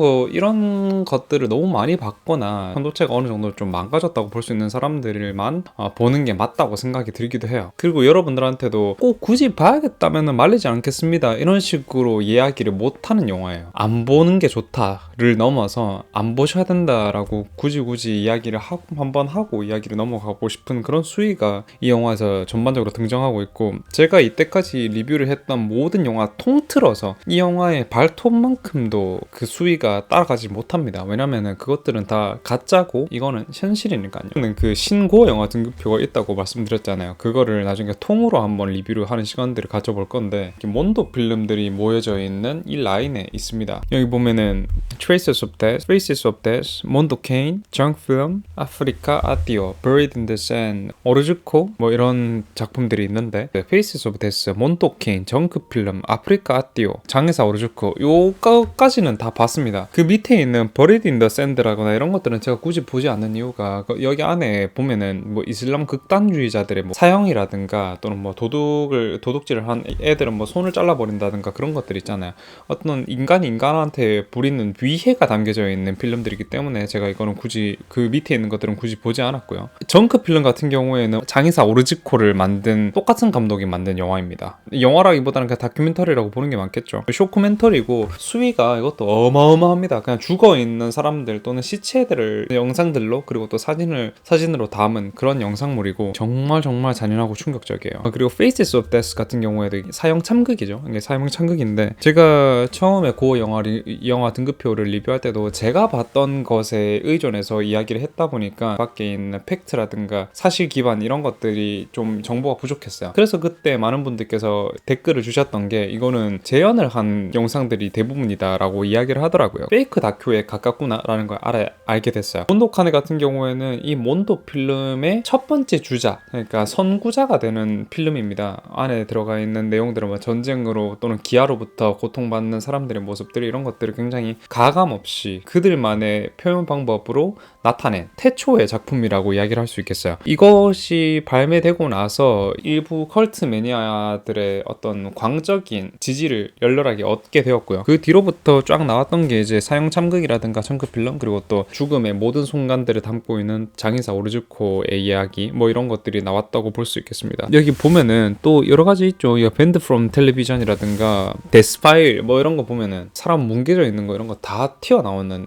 것들을 너무 많이 봤거나 편도체가 어느 정도 좀 망가졌다고 볼 수 있는 사람들만 보는 게 맞다고 생각이 들기도 해요. 그리고 여러분들한테도 꼭 굳이 봐야겠다면 말리지 않겠습니다, 이런 식으로 이야기를 못하는 영화예요. 안 보는 게 좋다를 넘어서 안 보셔야 된다라고 굳이 이야기를 한번 하고 이야기를 넘어가고 싶은 그런 수위가 이 영화에서 전반적으로 등장하고 있고, 제가 이때까지 리뷰를 했던 모든 영화 통틀어서 이 영화의 발톱만큼도 그 수위가 따라가지 못합니다. 왜냐면은 그것들은 다 가짜고 이거는 현실이니까요. 저는 그 신고 영화 등급표가 있다고 말씀드렸잖아요. 그거를 나중에 통으로 한번 리뷰를 하는 시간들을 가져볼 건데, 몬도 필름들이 모여져 있는 이 라인에 있습니다. 여기 보면은 Traces of Death, Faces of Death, Mondo Cane, Junk Film, Africa Addio, Buried in the Sand, 오르주코 뭐 이런 작품들이 있는데 Faces of Death, Mondo Cane, 정크 필름, 아프리카 아띠오, 장의사 오르주코 요까지는 다 봤습니다. 그 밑에 있는 Buried in the Sand라거나 이런 것들은 제가 굳이 보지 않는 이유가 여기 안에 보면은 뭐 이슬람 극단주의자들의 뭐 사형이라든가 또는 뭐 도둑질을 한 애들은 뭐 손을 잘라버린다든가 그런 것들 있잖아요. 어떤 인간이 인간한테 부리는 위해가 담겨져 있는 필름들이기 때문에 제가 이거는 굳이 그 밑에 있는 것들은 굳이 보지 않았고요. 정크 필름 같은 경우에는 장의사 오르지코를 만든 똑같은 감독이 만든 영화입니다. 영화라기보다는 그냥 다큐멘터리라고 보는 게 맞겠죠. 쇼코멘터리고 수위가 이것도 어마어마합니다. 그냥 죽어있는 사람들 또는 시체들을 영상들로 그리고 또 사진으로 담은 그런 영상물이고 정말 잔인하고 충격적이에요. 그리고 Faces of Death 같은 경우에도 사형 참극이죠. 이게 사형 참극인데 제가 처음에 그 영화 등급표를 리뷰할 때도 제가 봤던 것에 의존해서 이야기를 했다 보니까 밖에 있는 팩트라든가 사실 기반 이런 것들이 좀 정보가 부족했어요. 그래서 그때 많은 분들께서 댓글을 주셨던 게 이거는 재현을 한 영상들이 대부분이다 라고 이야기를 하더라고요. 페이크 다큐에 가깝구나 라는 걸 알게 됐어요. 몬도 카네 같은 경우에는 이 몬도 필름의 첫 번째 주자, 그러니까 선구자가 되는 필름입니다. 안에 들어가 있는 내용들은 뭐 전쟁으로 또는 기아로부터 고통받는 사람들의 모습들이 이런 것들을 굉장히 가감없이 그들만의 표현 방법으로 나타낸 태초의 작품이라고 이야기를 할 수 있겠어요. 이것이 발매되고 나서 일부 컬트 매니아들의 어떤 광적인 지지를 열렬하게 얻게 되었고요. 그 뒤로부터 쫙 나왔던 게 이제 사형 참극이라든가 청크 필름, 그리고 또 죽음의 모든 순간들을 담고 있는 장의사 오르주코의 이야기 뭐 이런 것들이 나왔다고 볼 수 있겠습니다. 여기 보면은 또 여러 가지 있죠. 밴드 프롬 텔레비전이라든가 데스파일 뭐 이런 거 보면은 사람 뭉개져 있는 거 이런 거 다 튀어나오는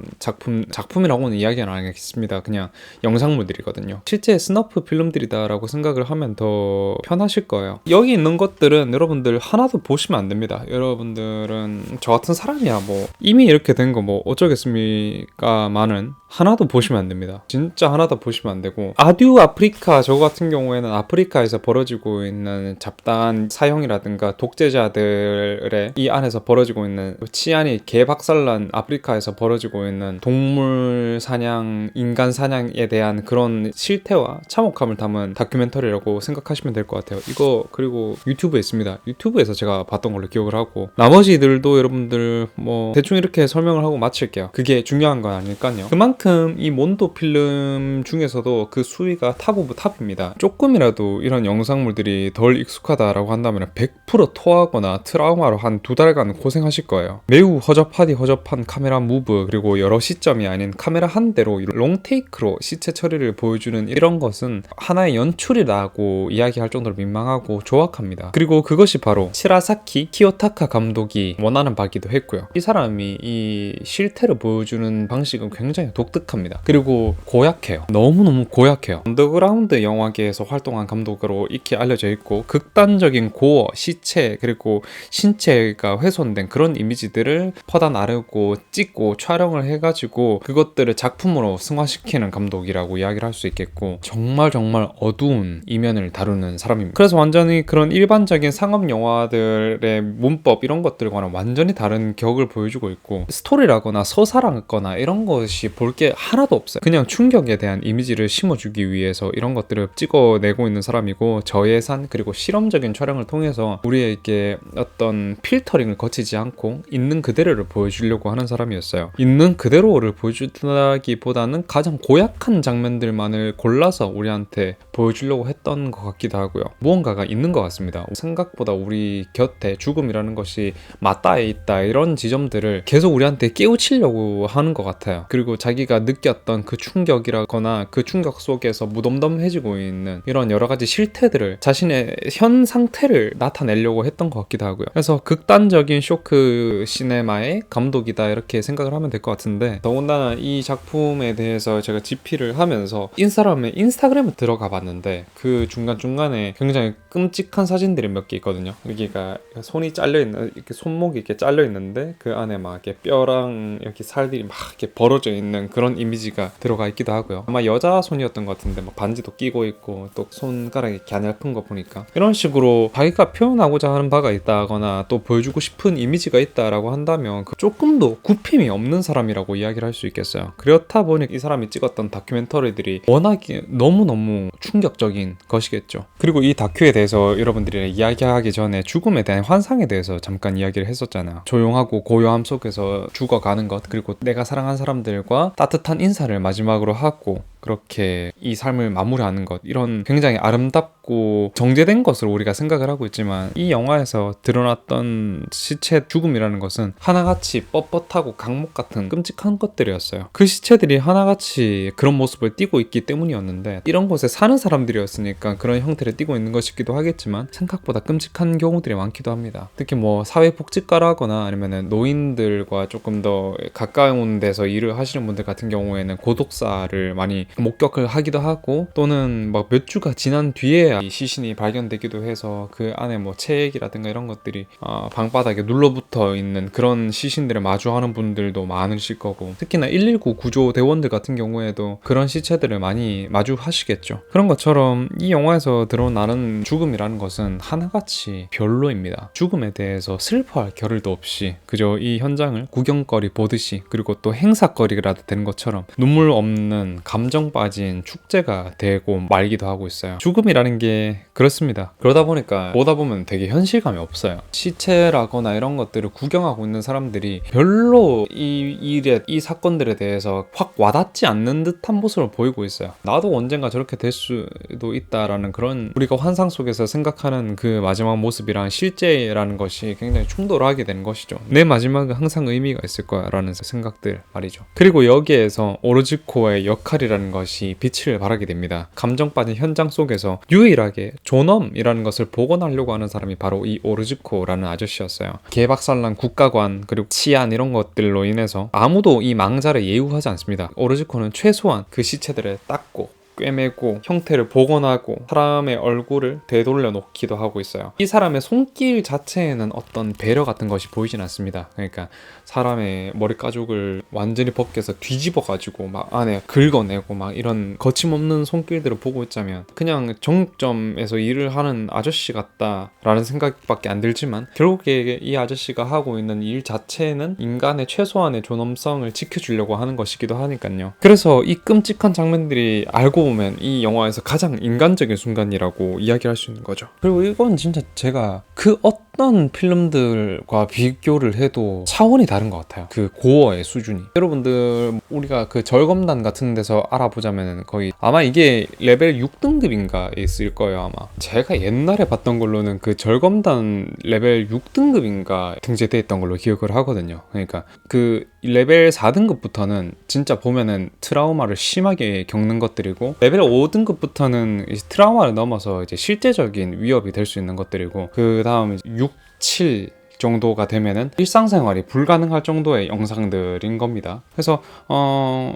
작품이라고는 이야기는 안 하겠습니다. 그냥 영상물들이거든요. 실제 스너프 필름들이다라고 생각을 하면 더 편하실 거예요. 여기 있는 것들은 여러분들 하나도 보시면 안 됩니다. 여러분들은 저 같은 사람이야 뭐 이미 이렇게 된 거 뭐 어쩌겠습니까만은 하나도 보시면 안 됩니다. 진짜 하나도 보시면 안 되고, 아듀 아프리카 저거 같은 경우에는 아프리카에서 벌어지고 있는 잡다한 사형이라든가 독재자들의 이 안에서 벌어지고 있는 치안이 개박살난 아프리카에서 벌어지고 있는 동물 사냥, 인간 사냥에 대한 그런 실태와 참혹함을 담은 다큐멘터리라고 생각하시면 될 것 같아요. 이거 그리고 유튜브에 있습니다. 유튜브에서 제가 봤던 걸로 기억을 하고, 나머지들도 여러분들 뭐 대충 이렇게 설명을 하고 마칠게요. 그게 중요한 건 아닐까요? 그만큼 이 몬도 필름 중에서도 그 수위가 탑 오브 탑입니다. 조금이라도 이런 영상물들이 덜 익숙하다라고 한다면 100% 토하거나 트라우마로 한 2달간 고생하실 거예요. 매우 허접한 카메라 무브, 그리고 여러 시점이 아닌 카메라 한 대로 롱테이크로 시체 처리를 보여주는 이런 것은 하나의 연출이라고 이야기할 정도로 민망하고 조악합니다. 그리고 그것이 바로 시라사키 키요타카 감독이 원하는 바기도 했고요. 이 사람이 이 실태를 보여주는 방식은 굉장히 독특합니다. 그리고 고약해요. 너무너무 고약해요. 언더그라운드 영화계에서 활동한 감독으로 익히 알려져 있고, 극단적인 고어, 시체, 그리고 신체가 훼손된 그런 이미지들을 퍼다 나르고 찍고 촬영을 해가지고 그것들을 작품으로 승화시키는 감독이라고 이야기를 할 수 있겠고, 정말 어두운 이면을 다루는 사람입니다. 그래서 완전히 그런 일반적인 상업 영화들의 문법 이런 것들과는 완전히 다른 격을 보여주고 있고, 스토리라거나 서사라거나 이런 것이 볼 게 하나도 없어요. 그냥 충격에 대한 이미지를 심어주기 위해서 이런 것들을 찍어내고 있는 사람이고, 저예산 그리고 실험적인 촬영을 통해서 우리에게 어떤 필터링을 거치지 않고 있는 그대로를 보여주려고 하는 사람이었어요. 있는 그대로를 보여준다기보다는 가장 고약한 장면들만을 골라서 우리한테 보여주려고 했던 것 같기도 하고요. 무언가가 있는 것 같습니다. 생각보다 우리 곁에 죽음이라는 것이 맞닿아 있다, 이런 지점들을 계속 우리한테 깨우치려고 하는 것 같아요. 그리고 자기가 느꼈던 그 충격이라거나 그 충격 속에서 무덤덤해지고 있는 이런 여러 가지 실태들을, 자신의 현 상태를 나타내려고 했던 것 같기도 하고요. 그래서 극단적인 쇼크 시네마의 감독이다, 이렇게 생각을 하면 될 것 같은데, 더군다나 이 작품에 대해서 제가 집필을 하면서 인스타그램에 들어가 봤는데, 그 중간중간에 굉장히 끔찍한 사진들이 몇 개 있거든요. 여기가 손이 잘려있는, 이렇게 손목이 이렇게 잘려있는데 그 안에 막 이렇게 뼈랑 이렇게 살들이 막 이렇게 벌어져 있는 그런 이미지가 들어가 있기도 하고요. 아마 여자 손이었던 것 같은데 막 반지도 끼고 있고, 또 손가락이 갸냘픈 거 보니까 이런 식으로 자기가 표현하고자 하는 바가 있다거나 또 보여주고 싶은 이미지가 있다라고 한다면 조금도 굽힘이 없는 사람이라고 이야기를 할 수 있겠어요. 그렇다 보니 이 사람이 찍었던 다큐멘터리들이 워낙에 너무너무 충격적인 것이겠죠. 그리고 이 다큐에 대해서 여러분들이 이야기하기 전에 죽음에 대한 환상에 대해서 잠깐 이야기를 했었잖아요. 조용하고 고요함 속에서 죽어가는 것, 그리고 내가 사랑한 사람들과 따뜻한 인사를 마지막으로 하고 그렇게 이 삶을 마무리하는 것, 이런 굉장히 아름답고 정제된 것으로 우리가 생각을 하고 있지만, 이 영화에서 드러났던 시체 죽음이라는 것은 하나같이 뻣뻣하고 강목 같은 끔찍한 것들이었어요. 그 시체들이 하나같이 그런 모습을 띠고 있기 때문이었는데, 이런 곳에 사는 사람들이었으니까 그런 형태를 띠고 있는 것이기도 하겠지만 생각보다 끔찍한 경우들이 많기도 합니다. 특히 뭐 사회복지과라거나 아니면 노인들과 조금 더 가까운 데서 일을 하시는 분들 같은 경우에는 고독사를 많이 목격을 하기도 하고, 또는 막 몇 주가 지난 뒤에 이 시신이 발견되기도 해서 그 안에 뭐 체액이라든가 이런 것들이 방바닥에 눌러붙어 있는 그런 시신들을 마주하는 분들도 많으실 거고, 특히나 119 구조대원들 같은 경우에도 그런 시체들을 많이 마주하시겠죠. 그런 것처럼 이 영화에서 드러나는 죽음이라는 것은 하나같이 별로입니다. 죽음에 대해서 슬퍼할 겨를도 없이 그저 이 현장을 구경거리 보듯이, 그리고 또 행사거리라도 되는 것처럼 눈물 없는 감정 빠진 축제가 되고 말기도 하고 있어요. 죽음이라는 게 그렇습니다. 그러다 보니까 보다 보면 되게 현실감이 없어요. 시체라거나 이런 것들을 구경하고 있는 사람들이 별로 이 사건들에 대해서 확 와닿지 않는 듯한 모습을 보이고 있어요. 나도 언젠가 저렇게 될 수도 있다라는 그런, 우리가 환상 속에서 생각하는 그 마지막 모습이랑 실제라는 것이 굉장히 충돌하게 되는 것이죠. 내 마지막은 항상 의미가 있을 거야 라는 생각들 말이죠. 그리고 여기에서 오르즈코의 역할이라는 것이 빛을 발하게 됩니다. 감정 빠진 현장 속에서 유일하게 존엄이라는 것을 복원하려고 하는 사람이 바로 이 오르즈코라는 아저씨였어요. 개박살난 국가관 그리고 치안 이런 것들로 인해서 아무도 이 망자를 예우하지 않습니다. 오르즈코는 최소한 그 시체들을 닦고 꿰매고 형태를 복원하고 사람의 얼굴을 되돌려 놓기도 하고 있어요. 이 사람의 손길 자체에는 어떤 배려 같은 것이 보이진 않습니다. 그러니까 사람의 머리 가죽을 완전히 벗겨서 뒤집어 가지고 막 안에 긁어내고 막 이런 거침없는 손길들을 보고 있자면 그냥 정육점에서 일을 하는 아저씨 같다라는 생각밖에 안 들지만, 결국에 이 아저씨가 하고 있는 일 자체는 인간의 최소한의 존엄성을 지켜주려고 하는 것이기도 하니까요. 그래서 이 끔찍한 장면들이 알고 보면 이 영화에서 가장 인간적인 순간이라고 이야기할 수 있는 거죠. 그리고 이건 진짜 제가 그 어떤 필름들과 비교를 해도 차원이 다른 것 같아요. 그 고어의 수준이. 여러분들 우리가 그 절검단 같은 데서 알아보자면 거의 아마 이게 레벨 6등급인가 있을 거예요. 아마 제가 옛날에 봤던 걸로는 그 절검단 레벨 6등급인가 등재되어 있던 걸로 기억을 하거든요. 그러니까 그 레벨 4등급부터는 진짜 보면은 트라우마를 심하게 겪는 것들이고, 레벨 5등급부터는 트라우마를 넘어서 이제 실제적인 위협이 될 수 있는 것들이고, 그 다음 6, 7 정도가 되면은 일상생활이 불가능할 정도의 영상들인 겁니다. 그래서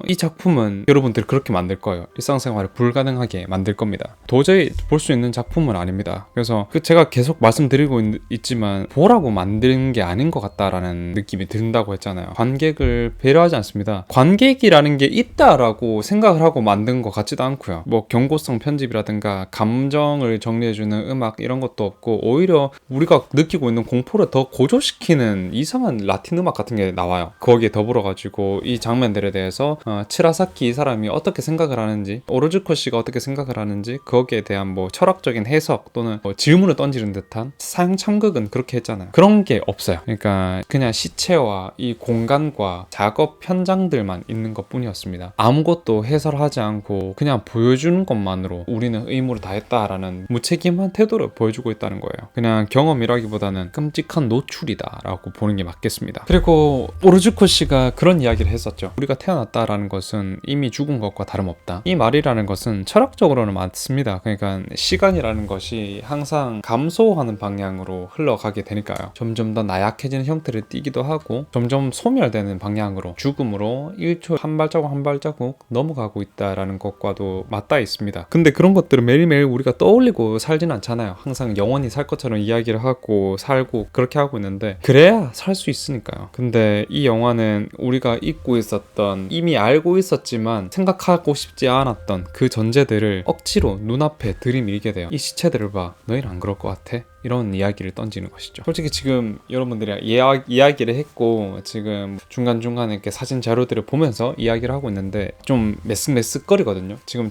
이 작품은 여러분들 그렇게 만들 거예요. 일상생활을 불가능하게 만들 겁니다. 도저히 볼 수 있는 작품은 아닙니다. 그래서 제가 계속 말씀드리고 있지만 보라고 만든 게 아닌 것 같다라는 느낌이 든다고 했잖아요. 관객을 배려하지 않습니다. 관객이라는 게 있다라고 생각을 하고 만든 것 같지도 않고요. 뭐 경고성 편집이라든가 감정을 정리해주는 음악 이런 것도 없고, 오히려 우리가 느끼고 있는 공포를 더 고조시키는 이상한 라틴 음악 같은 게 나와요. 거기에 더불어가지고 이 장면들에 대해서 치라사키 이 사람이 어떻게 생각을 하는지, 오로즈코 씨가 어떻게 생각을 하는지, 거기에 대한 뭐 철학적인 해석 또는 뭐 질문을 던지는 듯한 사형 참극은 그렇게 했잖아요. 그런 게 없어요. 그러니까 그냥 시체와 이 공간과 작업 현장들만 있는 것 뿐이었습니다. 아무것도 해설하지 않고 그냥 보여주는 것만으로 우리는 의무를 다했다라는 무책임한 태도를 보여주고 있다는 거예요. 그냥 경험이라기보다는 끔찍한 노출이다라고 보는 게 맞겠습니다. 그리고 오르즈코 씨가 그런 이야기를 했었죠. 우리가 태어났다라는 것은 이미 죽은 것과 다름없다. 이 말이라는 것은 철학적으로는 맞습니다. 그러니까 시간이라는 것이 항상 감소하는 방향으로 흘러가게 되니까요. 점점 더 나약해지는 형태를 띠기도 하고 점점 소멸되는 방향으로, 죽음으로 1초 한 발자국 한 발자국 넘어가고 있다라는 것과도 맞닿아 있습니다. 근데 그런 것들을 매일매일 우리가 떠올리고 살진 않잖아요. 항상 영원히 살 것처럼 이야기를 하고 살고 그렇게 하고 있는데, 그래야 살 수 있으니까요. 근데 이 영화는 우리가 잊고 있었던, 이미 알고 있었지만 생각하고 싶지 않았던 그 전제들을 억지로 눈앞에 들이밀게 돼요. 이 시체들을 봐, 너희는 안 그럴 것 같아? 이런 이야기를 던지는 것이죠. 솔직히 지금 여러분들이 이야기를 했고 지금 중간중간에 이렇게 사진 자료들을 보면서 이야기를 하고 있는데 좀 메쓱메쓱거리거든요. 지금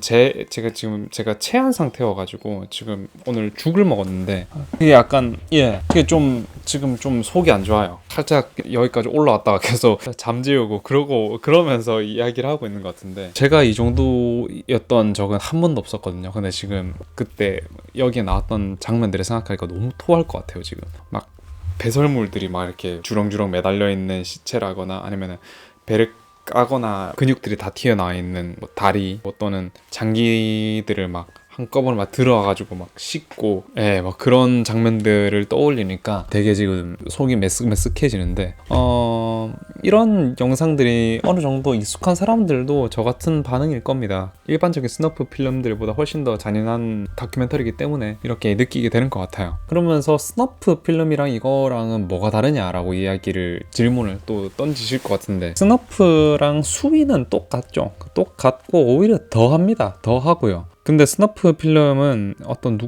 제가 체한 상태여가지고 지금 오늘 죽을 먹었는데 이게 약간 이게 좀 지금 좀 속이 안 좋아요. 살짝 여기까지 올라왔다가 계속 잠재우고 그러면서 이야기를 하고 있는 것 같은데, 제가 이 정도였던 적은 한 번도 없었거든요. 근데 지금 그때 여기에 나왔던 장면들을 생각하니까 너무 토할 것 같아요. 지금 막 배설물들이 막 이렇게 주렁주렁 매달려 있는 시체라거나, 아니면은 배를 까거나 근육들이 다 튀어나와 있는 뭐 다리 또는 장기들을 막 한꺼번에 막 들어와가지고 막 씻고, 막 그런 장면들을 떠올리니까 되게 지금 속이 메쓱메쓱해지는데, 이런 영상들이 어느 정도 익숙한 사람들도 저 같은 반응일 겁니다. 일반적인 스너프 필름들보다 훨씬 더 잔인한 다큐멘터리이기 때문에 이렇게 느끼게 되는 것 같아요. 그러면서 스너프 필름이랑 이거랑은 뭐가 다르냐라고 질문을 또 던지실 것 같은데, 스너프랑 수위는 똑같죠. 똑같고 오히려 더 합니다. 더 하고요. 근데 스너프 필름은 어떤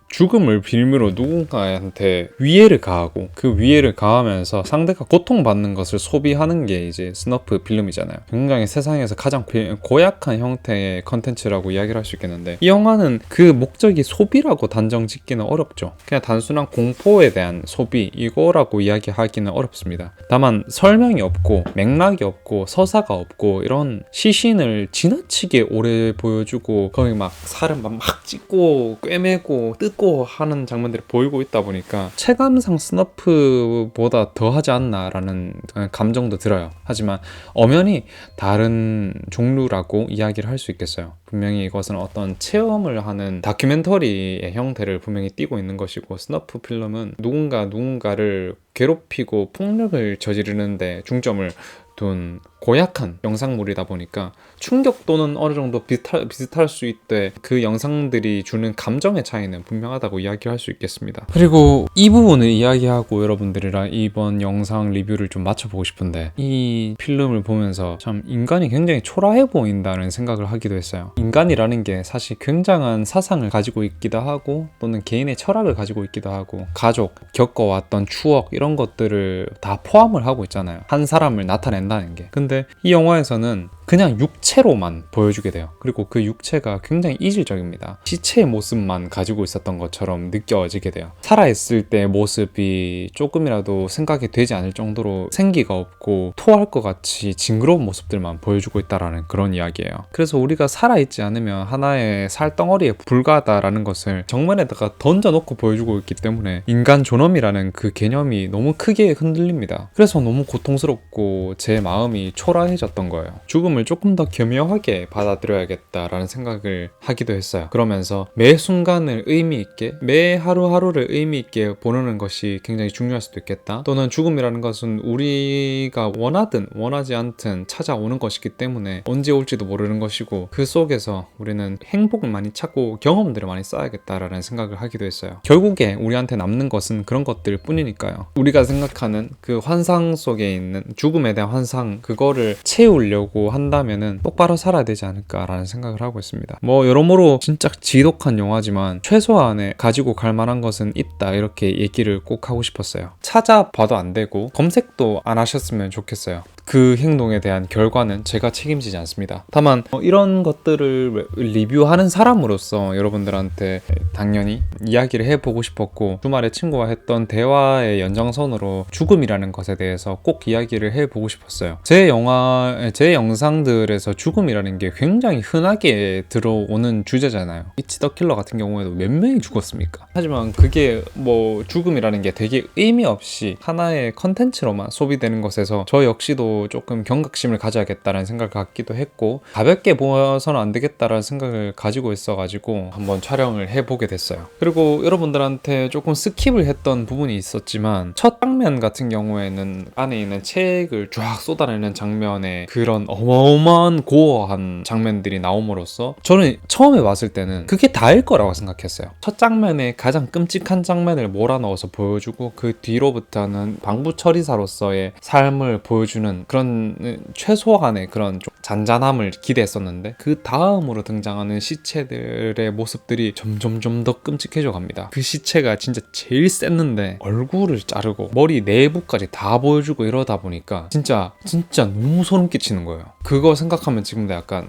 죽음을 빌미로 누군가한테 위해를 가하고, 그 위해를 가하면서 상대가 고통받는 것을 소비하는 게 이제 스너프 필름이잖아요. 굉장히 세상에서 가장 고약한 형태의 컨텐츠라고 이야기를 할 수 있겠는데, 이 영화는 그 목적이 소비라고 단정 짓기는 어렵죠. 그냥 단순한 공포에 대한 소비 이거라고 이야기하기는 어렵습니다. 다만 설명이 없고 맥락이 없고 서사가 없고 이런 시신을 지나치게 오래 보여주고 거기 막 살을 막 찢고 꿰매고 뜯고 하는 장면들이 보이고 있다 보니까 체감상 스너프보다 더 하지 않나라는 감정도 들어요. 하지만 엄연히 다른 종류라고 이야기를 할 수 있겠어요. 분명히 이것은 어떤 체험을 하는 다큐멘터리의 형태를 분명히 띠고 있는 것이고, 스너프 필름은 누군가를 괴롭히고 폭력을 저지르는데 중점을 둔 고약한 영상물이다 보니까 충격도는 어느 정도 비슷할 수 있대 그 영상들이 주는 감정의 차이는 분명하다고 이야기할 수 있겠습니다. 그리고 이 부분을 이야기하고 여러분들이랑 이번 영상 리뷰를 좀 맞춰보고 싶은데, 이 필름을 보면서 참 인간이 굉장히 초라해 보인다는 생각을 하기도 했어요. 인간이라는 게 사실 굉장한 사상을 가지고 있기도 하고 또는 개인의 철학을 가지고 있기도 하고 가족, 겪어왔던 추억 이런 것들을 다 포함을 하고 있잖아요. 한 사람을 나타낸다는 게. 근데 이 영화에서는 그냥 육체로만 보여주게 돼요. 그리고 그 육체가 굉장히 이질적입니다. 시체의 모습만 가지고 있었던 것처럼 느껴지게 돼요. 살아있을 때 모습이 조금이라도 생각이 되지 않을 정도로 생기가 없고 토할 것 같이 징그러운 모습들만 보여주고 있다라는 그런 이야기예요. 그래서 우리가 살아있지 않으면 하나의 살덩어리에 불과하다라는 것을 정면에다가 던져놓고 보여주고 있기 때문에 인간 존엄이라는 그 개념이 너무 크게 흔들립니다. 그래서 너무 고통스럽고 제 마음이 초라해졌던 거예요. 죽음을 조금 더 겸허하게 받아들여야겠다라는 생각을 하기도 했어요. 그러면서 매 순간을 의미 있게, 매 하루하루를 의미 있게 보내는 것이 굉장히 중요할 수도 있겠다. 또는 죽음이라는 것은 우리가 원하든 원하지 않든 찾아오는 것이기 때문에 언제 올지도 모르는 것이고 그 속에서 우리는 행복을 많이 찾고 경험들을 많이 쌓아야겠다라는 생각을 하기도 했어요. 결국에 우리한테 남는 것은 그런 것들 뿐이니까요. 우리가 생각하는 그 환상 속에 있는 죽음에 대한 환상, 그거를 채우려고 한다면은 똑바로 살아야 되지 않을까라는 생각을 하고 있습니다. 뭐 여러모로 진짜 지독한 영화지만 최소한에 가지고 갈 만한 것은 있다, 이렇게 얘기를 꼭 하고 싶었어요. 찾아봐도 안 되고 검색도 안 하셨으면 좋겠어요. 그 행동에 대한 결과는 제가 책임지지 않습니다. 다만 이런 것들을 리뷰하는 사람으로서 여러분들한테 당연히 이야기를 해보고 싶었고, 주말에 친구와 했던 대화의 연장선으로 죽음이라는 것에 대해서 꼭 이야기를 해보고 싶었어요. 제 영상들에서 죽음이라는 게 굉장히 흔하게 들어오는 주제잖아요. 이치 더 킬러 같은 경우에도 몇 명이 죽었습니까? 하지만 그게 뭐 죽음이라는 게 되게 의미 없이 하나의 컨텐츠로만 소비되는 것에서 저 역시도 조금 경각심을 가져야겠다는 생각을 갖기도 했고, 가볍게 보아서는 안 되겠다라는 생각을 가지고 있어가지고 한번 촬영을 해보게 됐어요. 그리고 여러분들한테 조금 스킵을 했던 부분이 있었지만, 첫 장면 같은 경우에는 안에 있는 책을 쫙 쏟아내는 장면에 그런 어마어마한 고어한 장면들이 나옴으로써 저는 처음에 봤을 때는 그게 다일 거라고 생각했어요. 첫 장면에 가장 끔찍한 장면을 몰아넣어서 보여주고 그 뒤로부터는 방부 처리사로서의 삶을 보여주는 그런 최소한의 그런 좀 잔잔함을 기대했었는데, 그 다음으로 등장하는 시체들의 모습들이 점점 더 끔찍해져 갑니다. 그 시체가 진짜 제일 셌는데 얼굴을 자르고 머리 내부까지 다 보여주고 이러다 보니까 진짜 너무 소름 끼치는 거예요. 그거 생각하면 지금 약간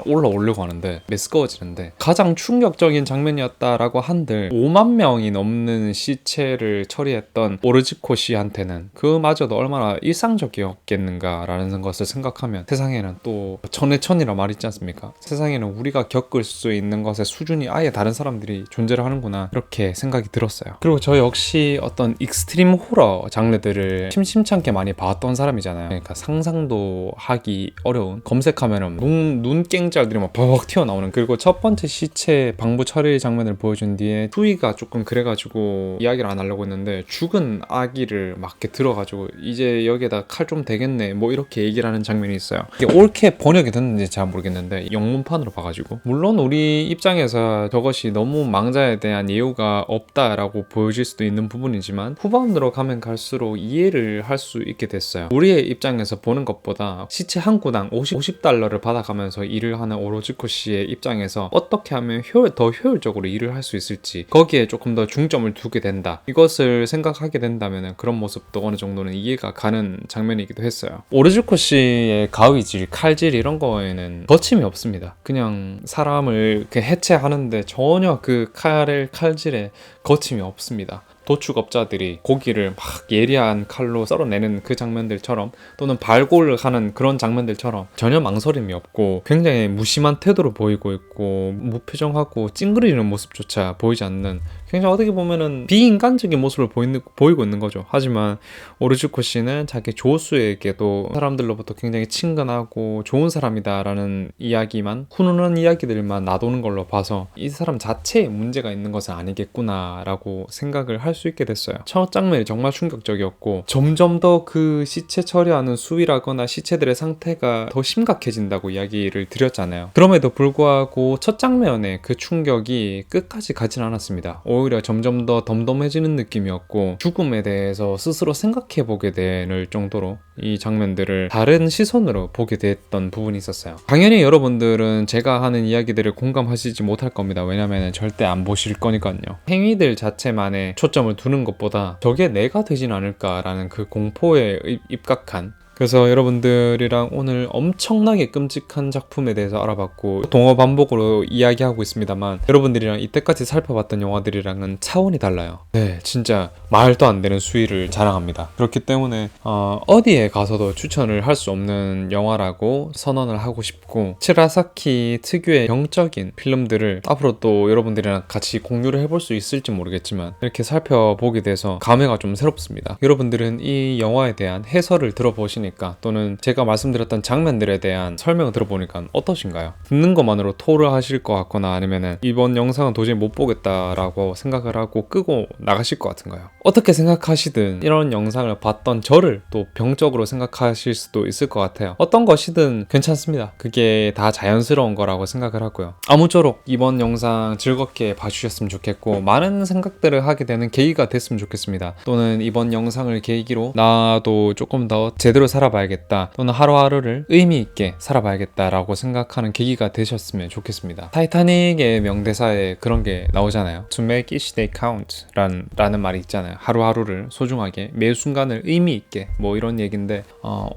올라오려고 하는데 메스꺼워지는데, 가장 충격적인 장면이었다라고 한들 5만 명이 넘는 시체를 처리했던 오르지코 씨한테는 그마저도 얼마나 일상적이었겠는가라는 것을 생각하면 세상에는 또 천의 천이라 말 있지 않습니까? 세상에는 우리가 겪을 수 있는 것의 수준이 아예 다른 사람들이 존재를 하는구나, 이렇게 생각이 들었어요. 그리고 저 역시 어떤 익스트림 호러 장르들을 심심찮게 많이 봤던 사람이잖아요. 그러니까 상상도 하기 어려운, 검색하면은 눈 깽짤들이 막 버벅 튀어나오는. 그리고 첫 번째 시체 방부 처리 장면을 보여준 뒤에 수위가 조금 그래가지고 이야기를 안 하려고 했는데, 죽은 아기를 막 이렇게 들어가지고 이제 여기에다 칼 좀 되겠네 뭐 이렇게 얘기를 하는 장면이 있어요. 이게 옳게 번역이 됐는지 잘 모르겠는데 영문판으로 봐가지고, 물론 우리 입장에서 저것이 너무 망자에 대한 예우가 없다라고 보여질 수도 있는 부분이지만 후반으로 가면 갈수록 이해를 할 수 있게 됐어요. 우리의 입장에서 보는 것보다 시체 한 구당 50달러를 받아가면서 일을 하는 오로지코 씨의 입장에서 어떻게 하면 더 효율적으로 일을 할 수 있을지, 거기에 조금 더 중점을 두게 된다, 이것을 생각하게 된다면 그런 모습도 어느 정도는 이해가 가는 장면이기도 했어요. 오르지코 씨의 가위질, 칼질 이런 거에는 거침이 없습니다. 그냥 사람을 해체하는데 전혀 그 칼질에 거침이 없습니다. 도축업자들이 고기를 막 예리한 칼로 썰어내는 그 장면들처럼, 또는 발골을 하는 그런 장면들처럼 전혀 망설임이 없고 굉장히 무심한 태도로 보이고 있고, 무표정하고 찡그리는 모습조차 보이지 않는, 굉장히 어떻게 보면은 비인간적인 모습을 보이고 있는 거죠. 하지만 오르지코 씨는 자기 조수에게도 사람들로부터 굉장히 친근하고 좋은 사람이다라는 이야기만, 훈훈한 이야기들만 놔두는 걸로 봐서 이 사람 자체에 문제가 있는 것은 아니겠구나라고 생각을 할 수 있게 됐어요. 첫 장면이 정말 충격적이었고 점점 더 그 시체 처리하는 수위라거나 시체들의 상태가 더 심각해진다고 이야기를 드렸잖아요. 그럼에도 불구하고 첫 장면의 그 충격이 끝까지 가진 않았습니다. 오히려 점점 더 덤덤해지는 느낌이었고 죽음에 대해서 스스로 생각해보게 될 정도로 이 장면들을 다른 시선으로 보게 됐던 부분이 있었어요. 당연히 여러분들은 제가 하는 이야기들을 공감하시지 못할 겁니다. 왜냐면 절대 안 보실 거니까요. 행위들 자체만에 초점을 두는 것보다 저게 내가 되진 않을까라는 그 공포에 입각한, 그래서 여러분들이랑 오늘 엄청나게 끔찍한 작품에 대해서 알아봤고 동어 반복으로 이야기하고 있습니다만 여러분들이랑 이때까지 살펴봤던 영화들이랑은 차원이 달라요. 네, 진짜 말도 안 되는 수위를 자랑합니다. 그렇기 때문에 어디에 가서도 추천을 할 수 없는 영화라고 선언을 하고 싶고, 치라사키 특유의 병적인 필름들을 앞으로 또 여러분들이랑 같이 공유를 해볼 수 있을지 모르겠지만 이렇게 살펴보게 돼서 감회가 좀 새롭습니다. 여러분들은 이 영화에 대한 해설을 들어보시니 또는 제가 말씀드렸던 장면들에 대한 설명을 들어보니까 어떠신가요? 듣는 것만으로 토를 하실 것 같거나 아니면은 이번 영상은 도저히 못 보겠다라고 생각을 하고 끄고 나가실 것 같은가요? 어떻게 생각하시든 이런 영상을 봤던 저를 또 병적으로 생각하실 수도 있을 것 같아요. 어떤 것이든 괜찮습니다. 그게 다 자연스러운 거라고 생각을 하고요. 아무쪼록 이번 영상 즐겁게 봐주셨으면 좋겠고 많은 생각들을 하게 되는 계기가 됐으면 좋겠습니다. 또는 이번 영상을 계기로 나도 조금 더 제대로 살아봐야겠다, 또는 하루하루를 의미 있게 살아봐야겠다라고 생각하는 계기가 되셨으면 좋겠습니다. 타이타닉의 명대사에 그런 게 나오잖아요. To make each day count 라는 말이 있잖아요. 하루하루를 소중하게, 매 순간을 의미 있게, 뭐 이런 얘기인데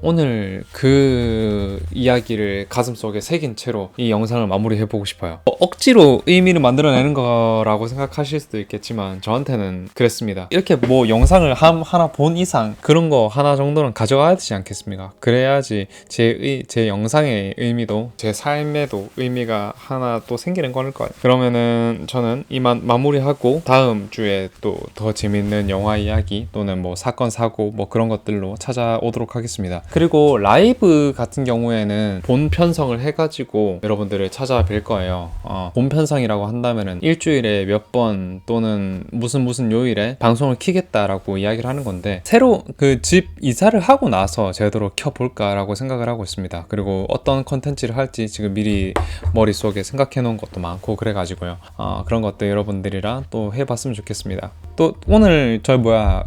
오늘 그 이야기를 가슴속에 새긴 채로 이 영상을 마무리해보고 싶어요. 억지로 의미를 만들어내는 거라고 생각하실 수도 있겠지만 저한테는 그랬습니다. 이렇게 뭐 영상을 하나 본 이상 그런 거 하나 정도는 가져가야 되지 않겠습니까? 그래야지 제 영상의 의미도 제 삶에도 의미가 하나 또 생기는 거일 거예요. 그러면은 저는 이만 마무리하고 다음 주에 또 더 재밌는 영화 이야기 또는 뭐 사건 사고 뭐 그런 것들로 찾아오도록 하겠습니다. 그리고 라이브 같은 경우에는 본 편성을 해가지고 여러분들을 찾아뵐 거예요. 본 편성이라고 한다면은 일주일에 몇 번 또는 무슨 요일에 방송을 키겠다라고 이야기를 하는 건데, 새로 그 집 이사를 하고 나서 제대로 켜볼까라고 생각을 하고 있습니다. 그리고 어떤 컨텐츠를 할지 지금 미리 머릿속에 생각해 놓은 것도 많고 그래가지고요. 그런 것도 여러분들이랑 또 해봤으면 좋겠습니다. 또 오늘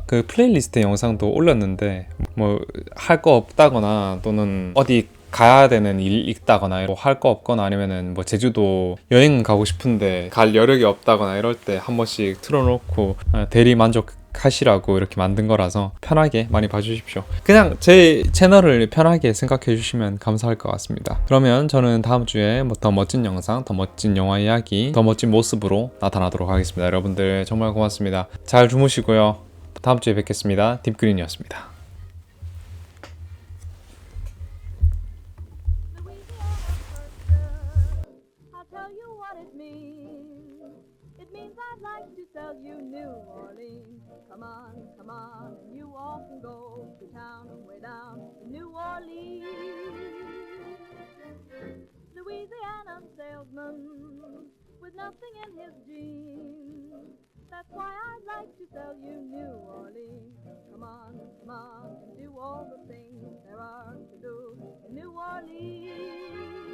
그 플레이리스트 영상도 올렸는데 뭐 할 거 없다거나 또는 어디 가야 되는 일이 있다거나 뭐 할 거 없거나 아니면은 뭐 제주도 여행 가고 싶은데 갈 여력이 없다거나 이럴 때 한 번씩 틀어놓고 대리 만족하시라고 이렇게 만든 거라서 편하게 많이 봐주십시오. 그냥 제 채널을 편하게 생각해 주시면 감사할 것 같습니다. 그러면 저는 다음 주에 뭐 더 멋진 영상, 더 멋진 영화 이야기, 더 멋진 모습으로 나타나도록 하겠습니다. 여러분들 정말 고맙습니다. 잘 주무시고요. 다음 주에 뵙겠습니다. 딥그린이었습니다. I'd like to tell you New Orleans. Come on, you all can go to town, way down in New Orleans. Louisiana salesman with nothing in his jeans. That's why I'd like to tell you New Orleans. Come on, and do all the things there are to do in New Orleans.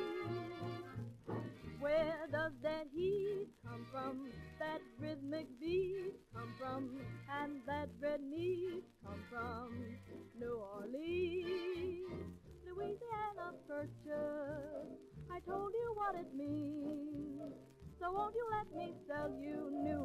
Where does that heat come from? That rhythmic beat come from? And that red meat come from? New Orleans, Louisiana Purchase. I told you what it means, so won't you let me sell you New